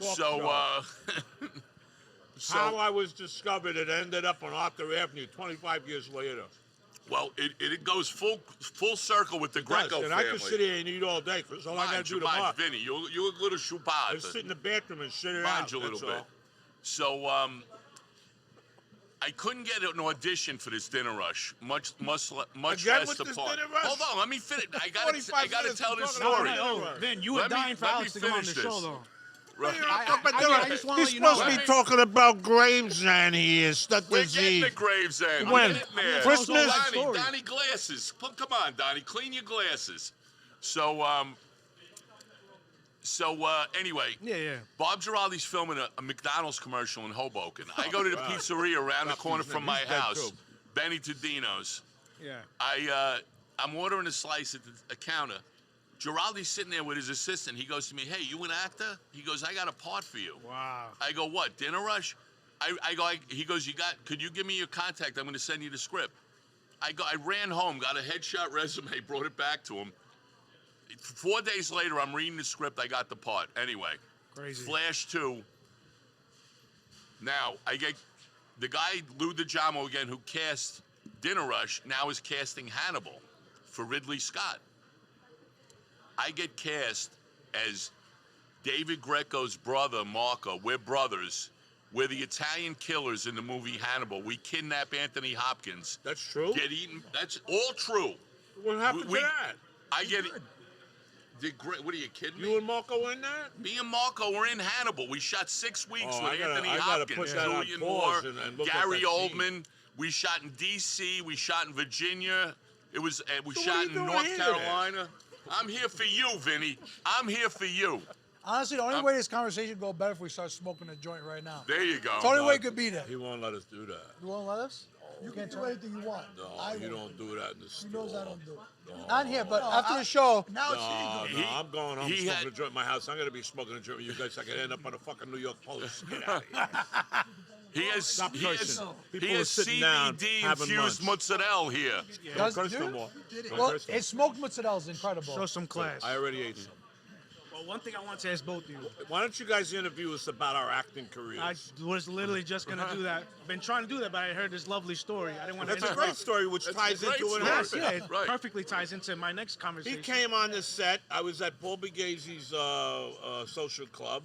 So, How I was discovered, it ended up on Arthur Avenue 25 years later. well, it goes full circle with the Greco And family. I could sit here and eat all day because all I got to do Mind, tomorrow Vinny, you're a little is chupata. sit in the bathroom and shit it Mind out. you a little that's bit. all. So, I couldn't get an audition for this dinner rush, much Again less with the this part. dinner rush? Hold on, let me finish. I 45 gotta minutes tell of this talking about story. dinner Oh, rush. Vin, you were Let me- dying for let Alex me to come on the finish show, this. though. Right. I just wanna He's let you know. supposed to be Let me- talking about Gravesend here. Stuff We're this getting eat. to Gravesend. When? We're getting there. Christmas? Donnie, glasses. Come on, Donnie, clean your glasses. So, anyway. Yeah. Bob Giraldi's filming a McDonald's commercial in Hoboken. I go to the pizzeria around the corner from my He's dead, house, too. Benny Tadino's. Yeah. I'm ordering a slice at the counter. Giraldi's sitting there with his assistant. He goes to me, "Hey, you an actor?" He goes, "I got a part for you." Wow. I go, "What? Dinner Rush?" He goes, could you give me your contact? I'm going to send you the script. I ran home, got a headshot resume, brought it back to him. 4 days later, I'm reading the script. I got the part. Anyway, Crazy. Flash 2. Now, I get the guy, Lou DiGiamo again, who cast Dinner Rush, now is casting Hannibal for Ridley Scott. I get cast as David Greco's brother, Marco. We're brothers. We're the Italian killers in the movie Hannibal. We kidnap Anthony Hopkins. That's true? Get eaten. That's all true. What happened to that? I get it. What are you kidding me? You and Marco in that? Me and Marco were in Hannibal. We shot 6 weeks Oh, with I gotta- Anthony I gotta Hopkins, put that on Julian pause Moore, and look at Gary that scene. Oldman. We shot in D.C. We shot in Virginia. We So shot what are you in doing North here Carolina. I'm here for you, Vinny. I'm here for you. Honestly, the only way this conversation go better if we start smoking a joint right now. There you go. It's the only way it could be there. He won't let us do that. You won't let us? You can do anything you want. No, I you won't. don't do that in the He store. knows I don't do it. Not here, but No, after the show. Now it's No, illegal. I'm going home he smoking had- a joint in my house. I'm going to be smoking a joint with you guys. I could end up on a fucking New York Post. Get out of here. He has Stop cursing. he People are has sitting down CBD having infused lunch. mozzarella here. Does- Don't curse no dude? more. Don't Well, curse no his smoked mozzarella is incredible. Show some class. I already ate some. Well, one thing I want to ask both of you. Why don't you guys interview us about our acting careers? I was literally just gonna do that. Been trying to do that, but I heard this lovely story. I didn't want to. That's a great story, which That's ties a great into it. story. Yes, yeah, it Right. perfectly ties into my next conversation. He came on the set. I was at Paul Bigazzi's social club.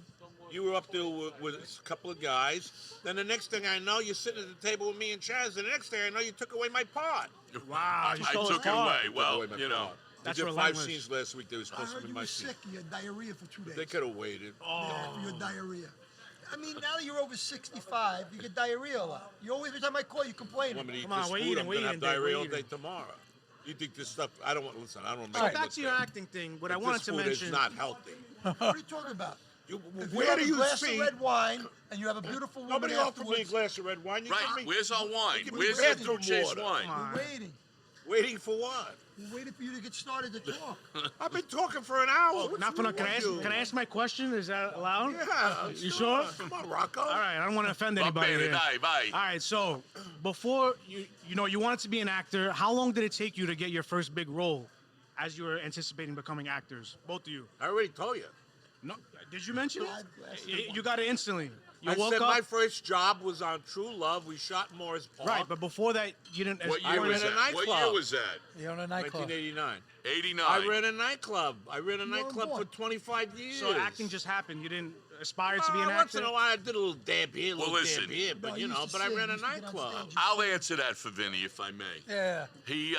You were up there with a couple of guys. Then the next thing I know, you're sitting at the table with me and Chazz. And the next thing I know, you took away my part. Wow, you I stole took his it part. away. Well, Took away my you know. part. That's we did 5 relentless. scenes last week. They were I supposed to heard be you my were scene. sick. You had diarrhea for 2 days. They could have waited. For your diarrhea. I mean, now that you're over 65, you get diarrhea a lot. You always, every time I call, you complain. Want me to eat Come on, this we're food? eating, I'm we're gonna have eating, Dave, diarrhea we're all day eating. tomorrow. You think this stuff? I don't want. Listen, I don't make So it back look to your good. acting thing. What I But wanted this to food mention. is not healthy. What are you talking about? You, If you where have do a you glass see? of red wine and you have a beautiful woman Nobody offered me a afterwards, glass of red wine. You Right. give me Where's our wine? give me Where's red the from Chase water. wine? Come on. we're waiting. Waiting for what? We're waiting for you to get started to talk. I've been talking for an hour. What's Not for wrong no, with you? can I ask my question? Is that allowed? Yeah. You sure? Come on, Rocco. All right, I don't want to offend Va anybody bene, here. dai, vai. All right, so before you wanted to be an actor. How long did it take you to get your first big role, as you were anticipating becoming actors? Both of you. I already told you. No, did you mention it? You got it instantly. You I woke said up. my first job was on True Love. We shot in Morris Park. Right, but before that, you didn't. What I year ran was a that? What nightclub. year was that? You own a nightclub. 1989. 89. I ran a nightclub. I ran a were nightclub born. for 25 years. So acting just happened. You didn't aspire to be an Once in actor. a while, I did a little dab here, a Well, little listen. dab here, but No, you you know. used to But I sing, ran a you used to get on nightclub. stage. I'll answer that for Vinny, if I may. Yeah. He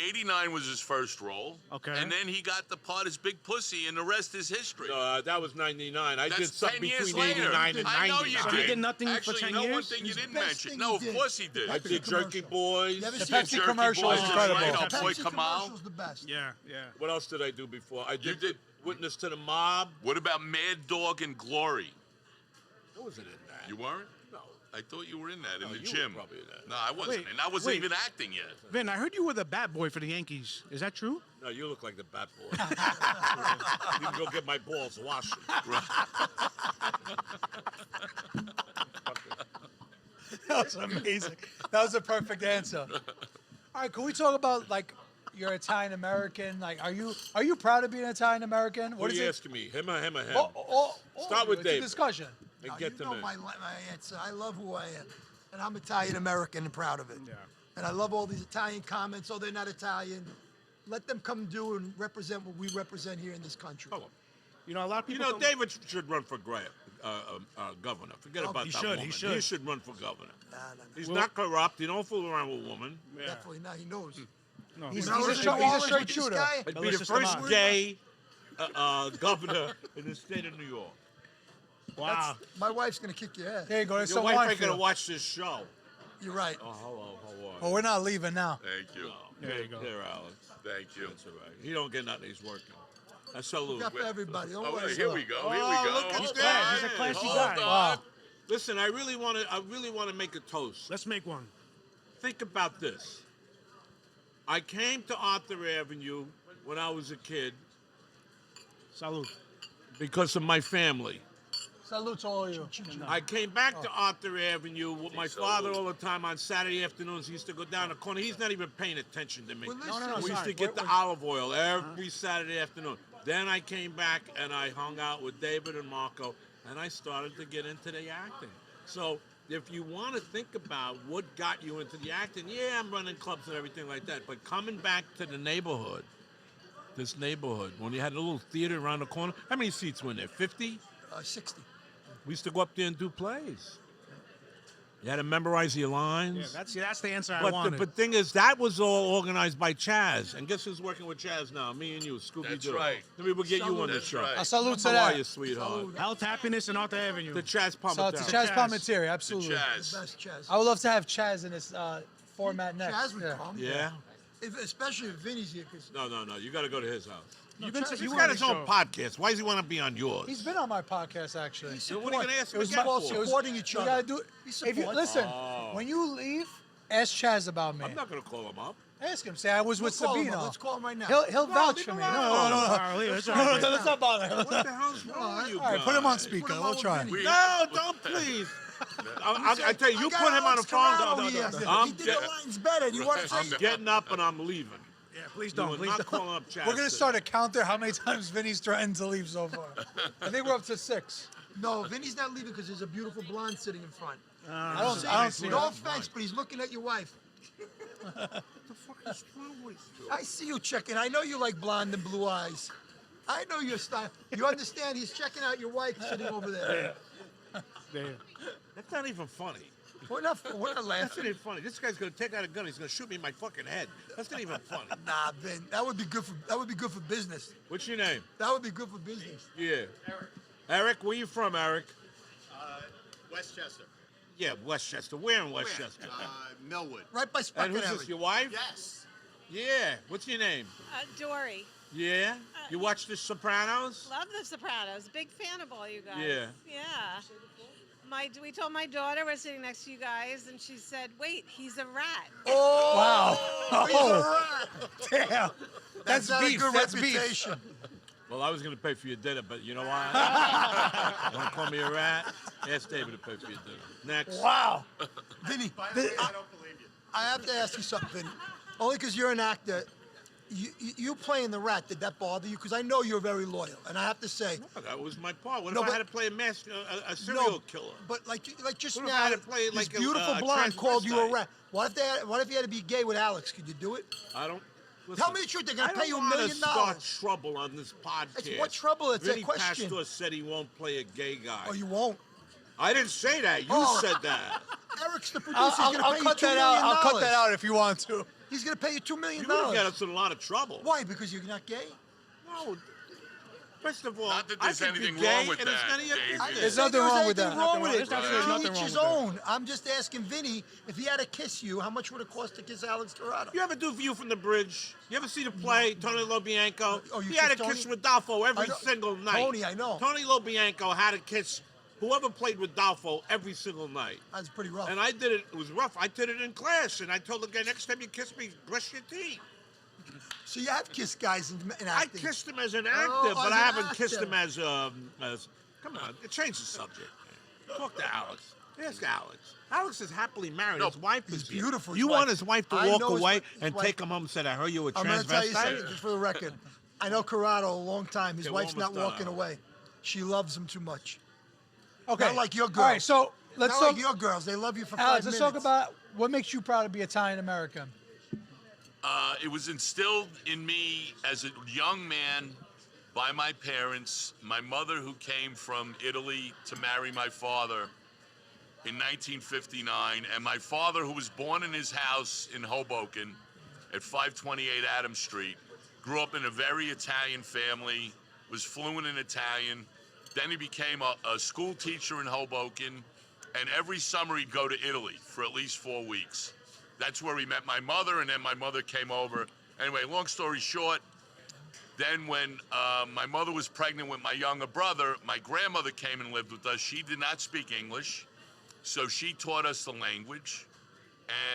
89 was his first role. Okay. And then he got the part as Big Pussy, and the rest is history. That was 99. I That's did something 10 years between later. 89 and I know 99. you So did. he did nothing for Actually, 10 you know one years? thing you It was didn't the best mention. thing No, he of did. course he did. I did Jerky Boys. You ever The seen Pepsi Jerky commercial Boys is is incredible. right. The Oh, boy, Pepsi Kamal. commercial's the best. Yeah, yeah. What else did I do before? I You did, did- Witness to the Mob. What about Mad Dog and Glory? What was it in that? You weren't? No. I thought you were in that in No, the you gym. were probably in that. No, I wasn't. Wait, And I wasn't wait. even acting yet. Vin, I heard you were the bat boy for the Yankees. Is that true? No, you look like the bat boy. You can go get my balls washed. That was amazing. That was a perfect answer. All right, can we talk about like you're Italian American? Like, are you proud of being Italian American? What are is you it? asking me? Him or him or him? All Start of with you. It's David. a discussion. And Now, get you to know me. my answer. I love who I am, and I'm Italian American and proud of it. Yeah. And I love all these Italian comments. Oh, they're not Italian. Let them come do and represent what we represent here in this country. Oh, You know, a lot of you people. know, don't- David should run for governor. Forget Oh, about he that should, woman. he should. He should run for governor. Nah, He's not corrupt. He don't fool around with women. Yeah. definitely not. He knows. No, He's, When I he's, a, was in straight, he's a college straight with this shooter. guy, It'd But be let's the just come first on. gay governor in the state of New York. Wow. my wife's gonna kick your ass. There you go. There's Your some wife wine ain't for gonna you. watch this show. You're right. Oh, hello, how are you? Oh, we're not leaving now. Thank you. There you go. There, Alex. Thank you. That's all right. He don't get nothing. He's working. I salute. Got for everybody. Don't Oh, worry. wait, here we go. Here we Oh, go. look at Hold that. on. He's a classy Hold guy. on. Wow. Listen, I really want to make a toast. Let's make one. Think about this. I came to Arthur Avenue when I was a kid Salud. because of my family. Salute to all of you. I came back to Arthur Avenue with my father all the time on Saturday afternoons. He used to go down the corner. He's not even paying attention to me. Well, No, no, no, We used sorry. to get the olive oil every Saturday afternoon. Then I came back and I hung out with David and Marco, and I started to get into the acting. So if you want to think about what got you into the acting, yeah, I'm running clubs and everything like that, but coming back to the neighborhood, this neighborhood, when you had a little theater around the corner, how many seats were in there? 50? 60. We used to go up there and do plays. You had to memorize your lines. Yeah, that's the answer I But wanted. the thing is, that was all organized by Chazz. And guess who's working with Chazz now? Me and you, Scooby-Doo. That's right. Maybe we'll get you on the That's show. right. A salute to How are that. you, sweetheart? Health, happiness, and Arthur Avenue. The Chazz So Palmer. to Chazz. Chazz Palmentieri, absolutely. Chazz. Best Chaz. I would love to have Chazz in this format next. Chaz would Yeah. come. Yeah? Especially if Vinny's here, because No. You got to go to his house. You've been to, He's you got were on his the own show. podcast. Why does he want to be on yours? He's been on my podcast actually. So what are you going to ask It him was again my, for? it was, supporting each we other. gotta do. He If you supports. listen, Oh. when you leave, ask Chazz about me. I'm not going to call him up. Ask him. Say I was with Let's call him up. Sabino. Let's call him right now. He'll vouch leave for him me. alone. All right, leave it. It's all right. Let's not bother him. What the hell's wrong with you All right, put him on guys? speaker. Put him We'll on try. with We- No, don't please. I tell you, you I put him on the phone. got No, Alex Carrano here. I'm He did the lines better. Do you want to I'm say? getting up and I'm leaving. Yeah, please You don't. are Please not don't. calling up Chazz. We're gonna start a counter. How many times Vinny's threatened to leave so far? I think we're up to 6. No, Vinny's not leaving because there's a beautiful blonde sitting in front. I don't see No her. offense, but he's looking at your wife. What the fuck is wrong with you? I see you checking. I know you like blonde and blue eyes. I know your style. You understand? He's checking out your wife sitting over there. That's not even funny. We're not That's not laughing. even funny. This guy's gonna take out a gun. He's gonna shoot me in my fucking head. That's not even funny. Nah, Vin. That would be good for business. What's your name? That would be good for business. Yeah. Eric, where you from, Eric? Westchester. Yeah, Westchester. Where in Westchester? Millwood. Right by And Spucken who's Alley. this, your wife? Yes. Yeah. What's your name? Dory. Yeah? You watch The Sopranos? Love The Sopranos. Big fan of all you guys. Yeah. Yeah. We told my daughter we're sitting next to you guys, and she said, "Wait, he's a rat." Oh, Wow. he's a rat. Damn. That's not beef. a good That's reputation. Well, I was going to pay for your dinner, but you know why? You want to call me a rat? Ask David to pay for your dinner. Next. Wow. Vinny, I don't believe you. I have to ask you something. Only because you're an actor. You playing the rat, did that bother you? Because I know you're very loyal, and I have to say, Oh, that was my part. What No, if I but- had to play a serial killer? But like just What if I now, had to play this like a, beautiful blonde called you a transvestite? rat. What if you had to be gay with Alex? Could you do it? I don't. Tell me the truth. They're gonna pay you $1 million. Start trouble on this podcast. It's what trouble? It's a Vinny question. Pastore said he won't play a gay guy. Oh, you won't. I didn't say that. You Oh. said that. Eric's the producer. I'll He's gonna pay cut you $2 that million. out. I'll cut that out if you want to. He's gonna pay you $2 million. You're gonna get us in a lot of trouble. Why? Because you're not gay? No. First of all, Not that I there's could be anything gay, wrong with and it's that, none of your David. business. There's nothing wrong with that. Nothing wrong with it. There's absolutely To nothing each wrong his with that. own. I'm just asking Vinny if he had to kiss you, how much would it cost to kiss Alex Dorado? You ever do View from the Bridge? You ever see the play, Tony Lobianco? Oh, you he had to kissed kiss Tony? Rodolfo I every know. single night. Tony, I know. Tony Lobianco had to kiss whoever played Rodolfo every single night. That's pretty rough. And I did it. It was rough. I did it in class, and I told the guy, next time you kiss me, brush your teeth. So you have kissed guys in I acting. kissed him as an actor, Oh, but as I an haven't kissed actor. him as. Come on, change the subject. Man. Talk to Alex. Ask Alex. Alex is happily married. No, his wife he's is beautiful, his You wife. want his wife to I walk know his away wife- his and wife- take him home and say, "I heard you were I'm going to tell you something, transvestite." just for the record. I know Corrado a long time. His Okay, wife's we're not almost done, walking Alex. away. She loves him too much. Okay. Not like your girls. All right, so let's Not talk. like your girls. They love you for 5 Alex, minutes. let's talk about what makes you proud to be Italian American. It was instilled in me as a young man by my parents. My mother, who came from Italy to marry my father in 1959, and my father, who was born in his house in Hoboken at 528 Adams Street, grew up in a very Italian family, was fluent in Italian. Then he became a school teacher in Hoboken, and every summer he'd go to Italy for at least 4 weeks. That's where he met my mother, and then my mother came over. Anyway, long story short, then when my mother was pregnant with my younger brother, my grandmother came and lived with us. She did not speak English, so she taught us the language.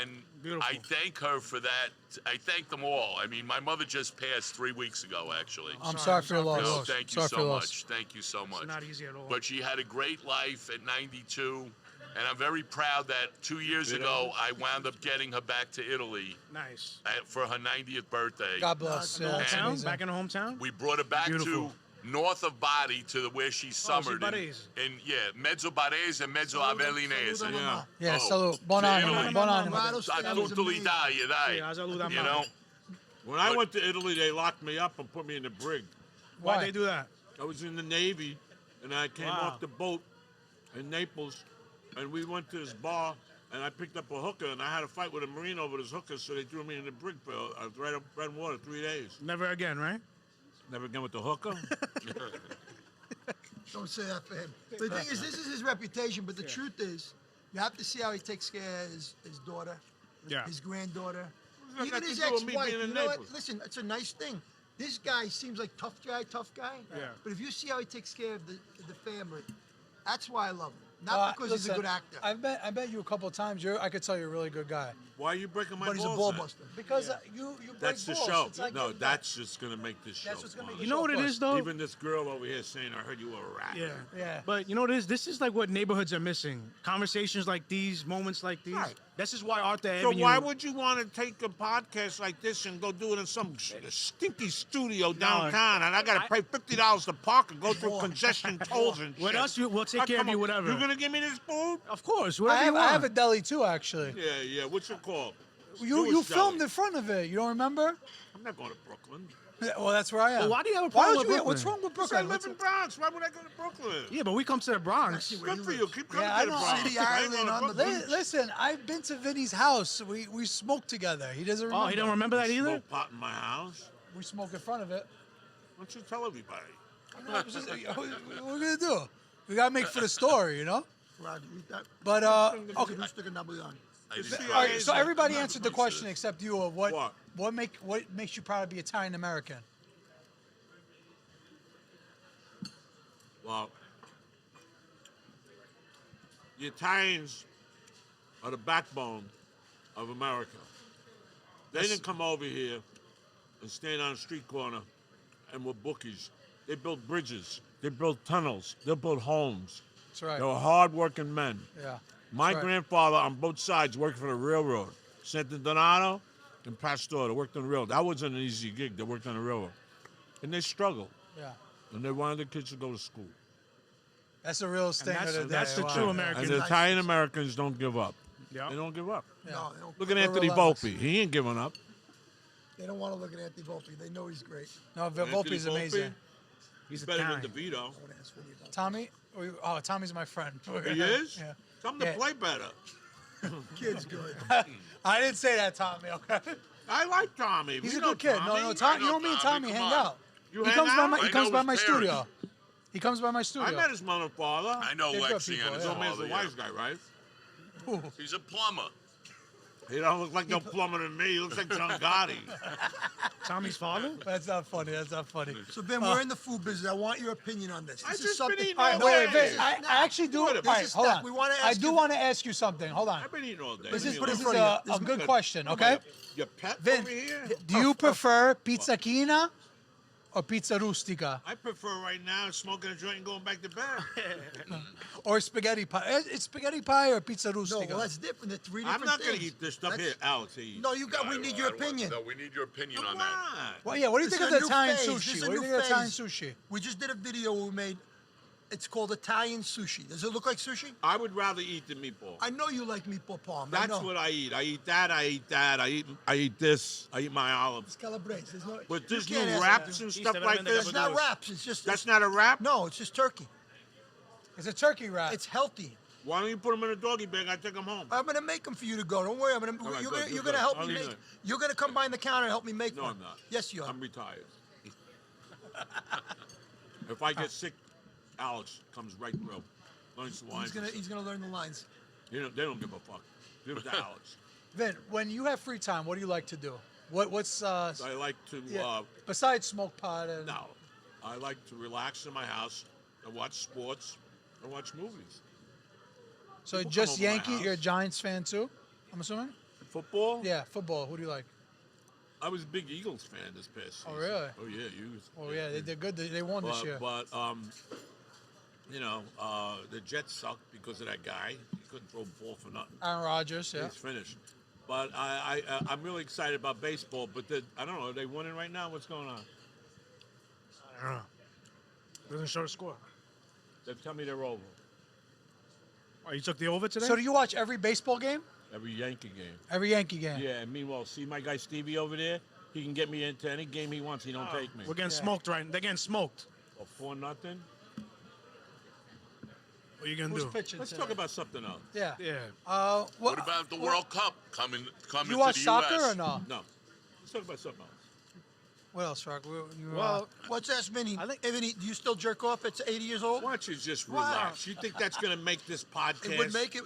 And Beautiful. I thank her for that. I thank them all. I mean, my mother just passed 3 weeks ago, actually. I'm sorry for your loss. No, thank you Sorry for so your loss. much. Thank you so much. It's not easy at all. But she had a great life at 92, and I'm very proud that 2 years ago I wound up getting her back to Italy Nice. for her 90th birthday. God bless. In the Yeah, it's hometown? amazing. Back in the hometown? We brought her back Beautiful. to north of Bari to where she summered Barese. in mezzo Barese and mezzo Avellinese. Saluda mamma. Yeah, Oh, salute. Buon to animo. Italy. Buon animo. Corrado's A family's tutta amazing. l'Italia, dai. Yeah, saluda You mamma. know? When I went to Italy, they locked me up and put me in the brig. Why'd Why? they do that? I was in the Navy, and I came Wow. off the boat in Naples, and we went to this bar, and I picked up a hooker, and I had a fight with a Marine over this hooker, so they threw me in the brig for I was right up red water 3 days. Never again, right? Never again with the hooker. Don't say that for him. The thing is, this is his reputation, but the truth is, you have to see how he takes care of his daughter, Yeah. his granddaughter, that even got his to do with me ex-wife. being in You know what? Naples? Listen, it's a nice thing. This guy seems like tough guy. Yeah. But if you see how he takes care of the family, that's why I love him. Not because he's a listen, good actor, I met you a couple of times. I could tell you're a really good guy. Why are you breaking my but he's a balls ball then? buster. Because you break That's the balls. show. It's like No, getting that's just gonna make this show. That's what's gonna fun. make You know what it is, though? Even this girl over here saying, "I heard you were a rat." Yeah. Yeah. But you know what it is? This is like what neighborhoods are missing. Conversations like these, moments like these. Right. This is why Arthur So Avenue. why would you want to take a podcast like this and go do it in some stinky studio downtown? And I got to pay $50 to park and go through congestion tolls and shit. With us, we'll take Ah, care of come you, on. whatever. You gonna give me this food? Of course, I whatever you have, I want. have a deli too, actually. Yeah. What's it called? You Jewish filmed deli. in front of it. You don't remember? I'm not going to Brooklyn. Yeah, well, that's where I am. Well, why do you have a Why problem don't with you- What's Brooklyn? wrong with Because I Brooklyn? live What's- in Bronx. Why would I go to Brooklyn? Yeah, but we come to the Bronx. Good for you. Keep coming Yeah, I to the know. Bronx. City I ain't Island going to on the Brooklyn. beach. Listen, I've been to Vinny's house. We smoked together. He doesn't remember. Oh, he don't remember that either? Smoke pot in my house. We smoke in front of it. Why don't you tell everybody? What we're gonna do? We gotta make for the story, you know. Rod, you eat that? But okay. You stick a napoleon. I didn't All try right, it. so everybody I'm not answered the used to question this. except you of what What? makes you proud to be Italian American. Well, the Italians are the backbone of America. They didn't come over here and stand on a street corner and were bookies. They built bridges. They built tunnels. They built homes. That's right. They were hard-working men. Yeah. My That's right. grandfather on both sides worked for the railroad. Santa Donato and Pastore. They worked on the railroad. That wasn't an easy gig. They worked on the railroad. And they struggled. Yeah. And they wanted the kids to go to school. That's the real thing of the day. that's the Wow. true American. And the Italian Americans don't give up. Yeah. They don't give up. Yeah. No, they don't. Look at They're Anthony relentless. Volpe. He ain't giving up. They don't want to look at Anthony Volpe. They know he's great. No, Volpe's Anthony Volpe, amazing. He's better Italian. than DeVito. I want to ask Vinny about Tommy? Oh, Tommy's my friend. He is? Yeah. Tell him to Yeah. play better. that. Kid's good. I didn't say that, Tommy. Okay. I like Tommy. He's We a know good kid. Tommy. No, Tommy. I You know know me and Tommy, Tommy come hang on. out. You He hang comes by out? my. I He comes know by his my parents. studio. He comes by my I studio. met his mother and father. I know They're good Lexi people, and his His old man's father. a wise guy, right? He's a plumber. He don't look like no plumber to me. He looks like John Gotti. Tommy's father? That's not funny. That's not funny. So, Ben, we're in the food business. I want your opinion on this. I This is just something. been eating All right, all wait, day. wait. I actually do. All This right, is hold stuff on. we wanna I ask do you. want to ask you something. Hold on. I've been eating all day. This Leave is me this alone. is a This is good good. question. What Okay, about your pet Vin, over here? do you prefer pizzacchina or pizza rustica I prefer right now smoking a joint and going back to bed. or spaghetti pie? It's spaghetti pie or pizza No, rustica? well, that's different. They're three different I'm not things. going to eat this stuff That's- here. Alex, eat. No, you got. We need your opinion. No, we need your opinion on Come that. on. Well, yeah. What do you This think is of a the new Italian phase. This sushi? is What a do you new think of Italian phase. sushi? We just did a video we made. It's called Italian sushi. Does it look like sushi? I would rather eat the meatball. I know you like meatball palm. I That's know. what I eat. I eat that. I eat that. I eat this. I eat my olives. It's calabrese. There's no. But you this can't new ask wraps them and to- stuff like this. It's not wraps. It's just. That's not a wrap? No, it's just turkey. It's a turkey wrap. It's healthy. Why don't you put them in a doggy bag? I take them home. I'm gonna make them for you to go. Don't worry. All right, You're good, gonna good, you're good. gonna help I'll me leave make. it. You're gonna come behind the counter and help me make No, one. I'm not. Yes, you are. I'm retired. If I get sick, Alex comes right through. Learns the lines. He's gonna learn the lines. They don't give a fuck. Give it to Alex. Vin, when you have free time, what do you like to do? What's I like to. yeah, besides smoke pot and No, I like to relax in my house and watch sports and watch movies. so people just come over my Yankee? house. You're a Giants fan too? I'm assuming. Football? Yeah, football. Who do you like? I was a big Eagles fan this past season. Oh, really? Oh yeah, you. Oh yeah, they're good. They won this year. But the Jets sucked because of that guy. He couldn't throw a ball for nothing. Aaron Rodgers. Yeah. He's finished. But I'm really excited about baseball. But I don't know. Are they winning right now? What's going on? I don't know. Doesn't show the score. They tell me they're over. Oh, you took the over today? So do you watch every baseball game? Every Yankee game. Every Yankee game. Yeah. And meanwhile, see my guy Stevie over there. He can get me into any game he wants. He don't take me. We're getting smoked right now. They're getting smoked. Or 4-0. What are you going to Who's do? pitching? Let's today? talk about something else. Yeah. Yeah. What about the World Cup coming You to watch the soccer U.S.? or no? No. Let's talk about something else. What else, Rock? Well, Let's ask Vinny. I think- Hey, Vinny, do you still jerk off at 80 years old? Why don't you just Wow. relax? You think that's going to make this podcast? It would make it.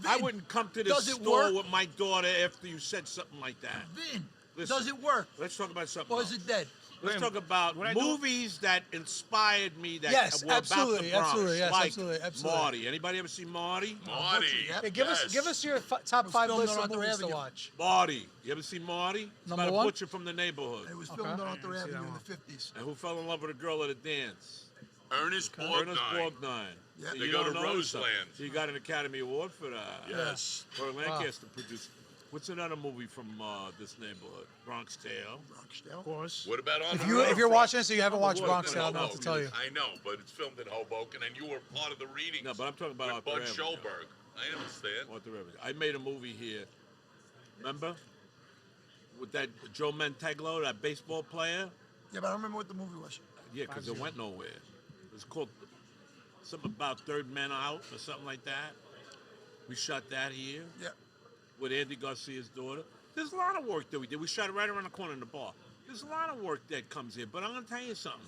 I wouldn't come to this does it store work? with my daughter after you said something like that. Vin, Listen, does it work? Let's talk about something Or else. is it dead? Let's talk about what I do- movies that inspired me that Yes, were about absolutely, the Bronx. absolutely, yes, like absolutely. Marty. Anybody ever seen Marty? Marty. Yep. Hey, give us your top was 5 filmed lists on of Arthur movies to Avenue. watch. Marty. You ever seen Marty? It's Number about one? a butcher from the neighborhood. It was Okay. filmed on I Arthur didn't see Avenue that in one. the 50s. And who fell in love with a girl at a dance? Ernest Ernest Borgnine. Borgnine. Yeah. So They you go don't to know Roseland. something. So you got an Academy Award for that. Yes. Or Lancaster produced. What's another movie from this neighborhood? Bronx Tale. Of course. What about on If the you if you're Riverfront? watching this and you haven't watched Hoboken, Bronx, I don't know what to tell you. I know, but it's filmed in Hoboken, and you were part of the readings. No, but I'm talking about with Arthur Bud Avenue. Schulberg. I understand. Arthur Avenue. I made a movie here. Remember? With that Joe Manteglo, that baseball player? Yeah, but I don't remember what the movie was. Yeah, because it went nowhere. It was called something about Third Man Out or something like that. We shot that here Yeah. with Andy Garcia's daughter. There's a lot of work that we did. We shot it right around the corner in the bar. There's a lot of work that comes in. But I'm going to tell you something.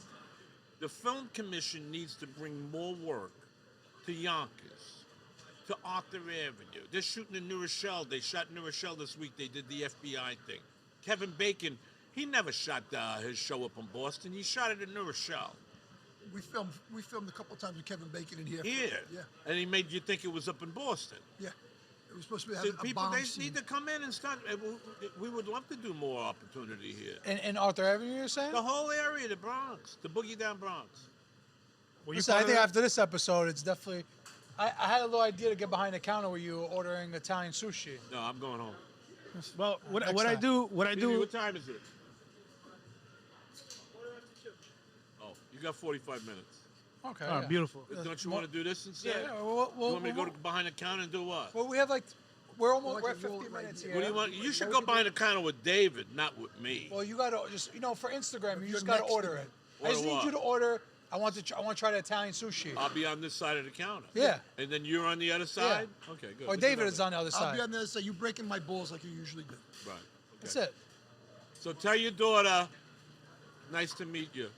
The Film Commission needs to bring more work to Yonkers. to Arthur Avenue. They're shooting in New Rochelle. They shot in New Rochelle this week. They did the FBI thing. Kevin Bacon, he never shot his show up in Boston. He shot it in New Rochelle. We filmed a couple times with Kevin Bacon in here. Here. Yeah. And he made you think it was up in Boston. Yeah. It was supposed to be So having a people, bomb they scene. need to come in and start. We would love to do more opportunity here. In Arthur Avenue, you're saying? The whole area, the Bronx, the Boogie Down Bronx. Listen, I think after this episode, it's definitely. I had a little idea to get behind the counter where you were ordering Italian sushi. No, I'm going home. Well, what Next I time. do, what I Vinny, do. what time is it? Oh, you got 45 minutes. Okay. Oh, yeah. beautiful. Don't you want to do this instead? Yeah, you want me to go behind the counter and do what? Well, we have we're almost Like we're a at 50 roll right minutes here. here. What do you want? You should go behind the counter with David, not with me. Well, you gotta just for Instagram, you you're just gotta next to order me. it. I just Order need what? you to order. I want to try the Italian sushi. I'll be on this side of the counter. Yeah. And then you're on the other side? Okay, good. Or Let's David do is that. on the other I'll side. be on the other side. You breaking my balls like you usually do. Right. Okay. That's it. So tell your daughter, nice to meet you.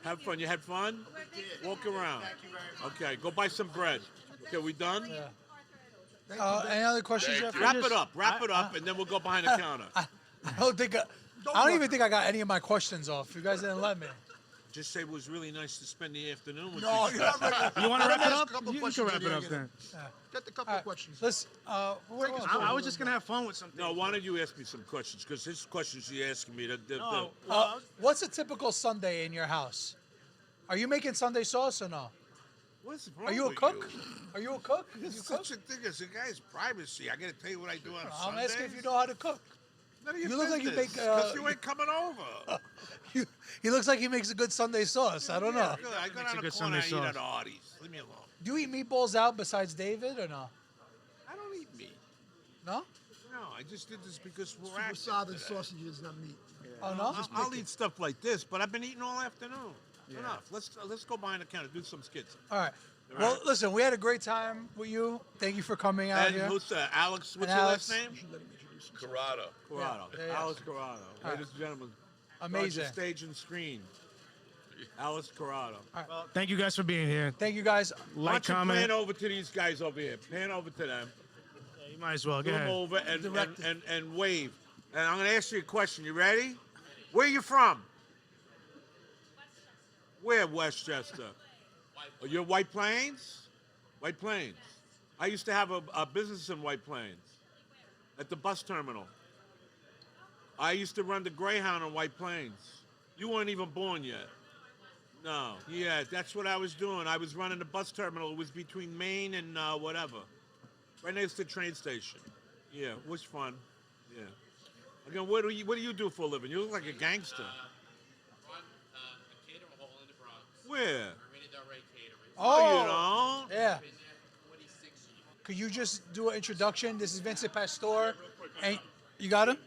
Have fun. You had fun? Walk around. Okay, go buy some bread. Okay, we done? Yeah. Any other questions, Jeff? Wrap it up, and then we'll go behind the counter. I don't think. I don't even think I got any of my questions off. You guys didn't let me. Just say it was really nice to spend the afternoon with No, you. you're not ready. You want to wrap it Ask a up? couple You can questions wrap it and up you're then. Get the couple of questions. Let's. I was just gonna have fun with something. No, why don't you ask me some questions? Because his questions he asking me, No, well, What's a typical Sunday in your house? Are you making Sunday sauce or no? what's wrong Are you a with cook? Are you a cook? There's You cook? such a thing as a guy's privacy. I got to tell you what I do on I'm Sundays. asking if you know how to cook. None of your You look like you business, make, 'cause you ain't coming over. He looks like he makes a good Sunday sauce. I don't know. Good. I go Makes a down the good corner, I Sunday eat at sauce. Artie's. Leave me alone. Do you eat meatballs out besides David or no? I don't eat meat. No? No, I just did this because we're Super acting solid today. sausages, not meat. Oh no? I'll eat stuff like this, but I've been eating all afternoon. Enough. Let's go behind the counter, do some skits. All right. Well, listen, we had a great time with you. Thank you for coming out And here. who's Alex? What's And your Alex. last name? Corrado. Corrado. Yeah. Alice Corrado. Ladies and gentlemen. Amazing. Roger Stage and Screen. Alice Corrado. thank you guys for being here. Thank you guys. Why Like, don't you comment. pan over to these guys over here? Pan over to them. You might as well. Go Go ahead. over and wave. And I'm going to ask you a question. You ready? Where you from? Where, Westchester? Oh, you're White Plains? White Plains. I used to have a business in White Plains at the bus terminal. I used to run the Greyhound in White Plains. You weren't even born yet. No. Yeah, that's what I was doing. I was running the bus terminal. It was between Maine and whatever. Right next to the train station. Yeah, it was fun. Yeah. Again, what do you do for a living? You look like a gangster. Run a catering hall in the Bronx. Where? Marina Del Rey Catering. Oh, you don't. yeah. Been there 26 years. Could you just do an introduction? This is Vincent Pastore. And you got him?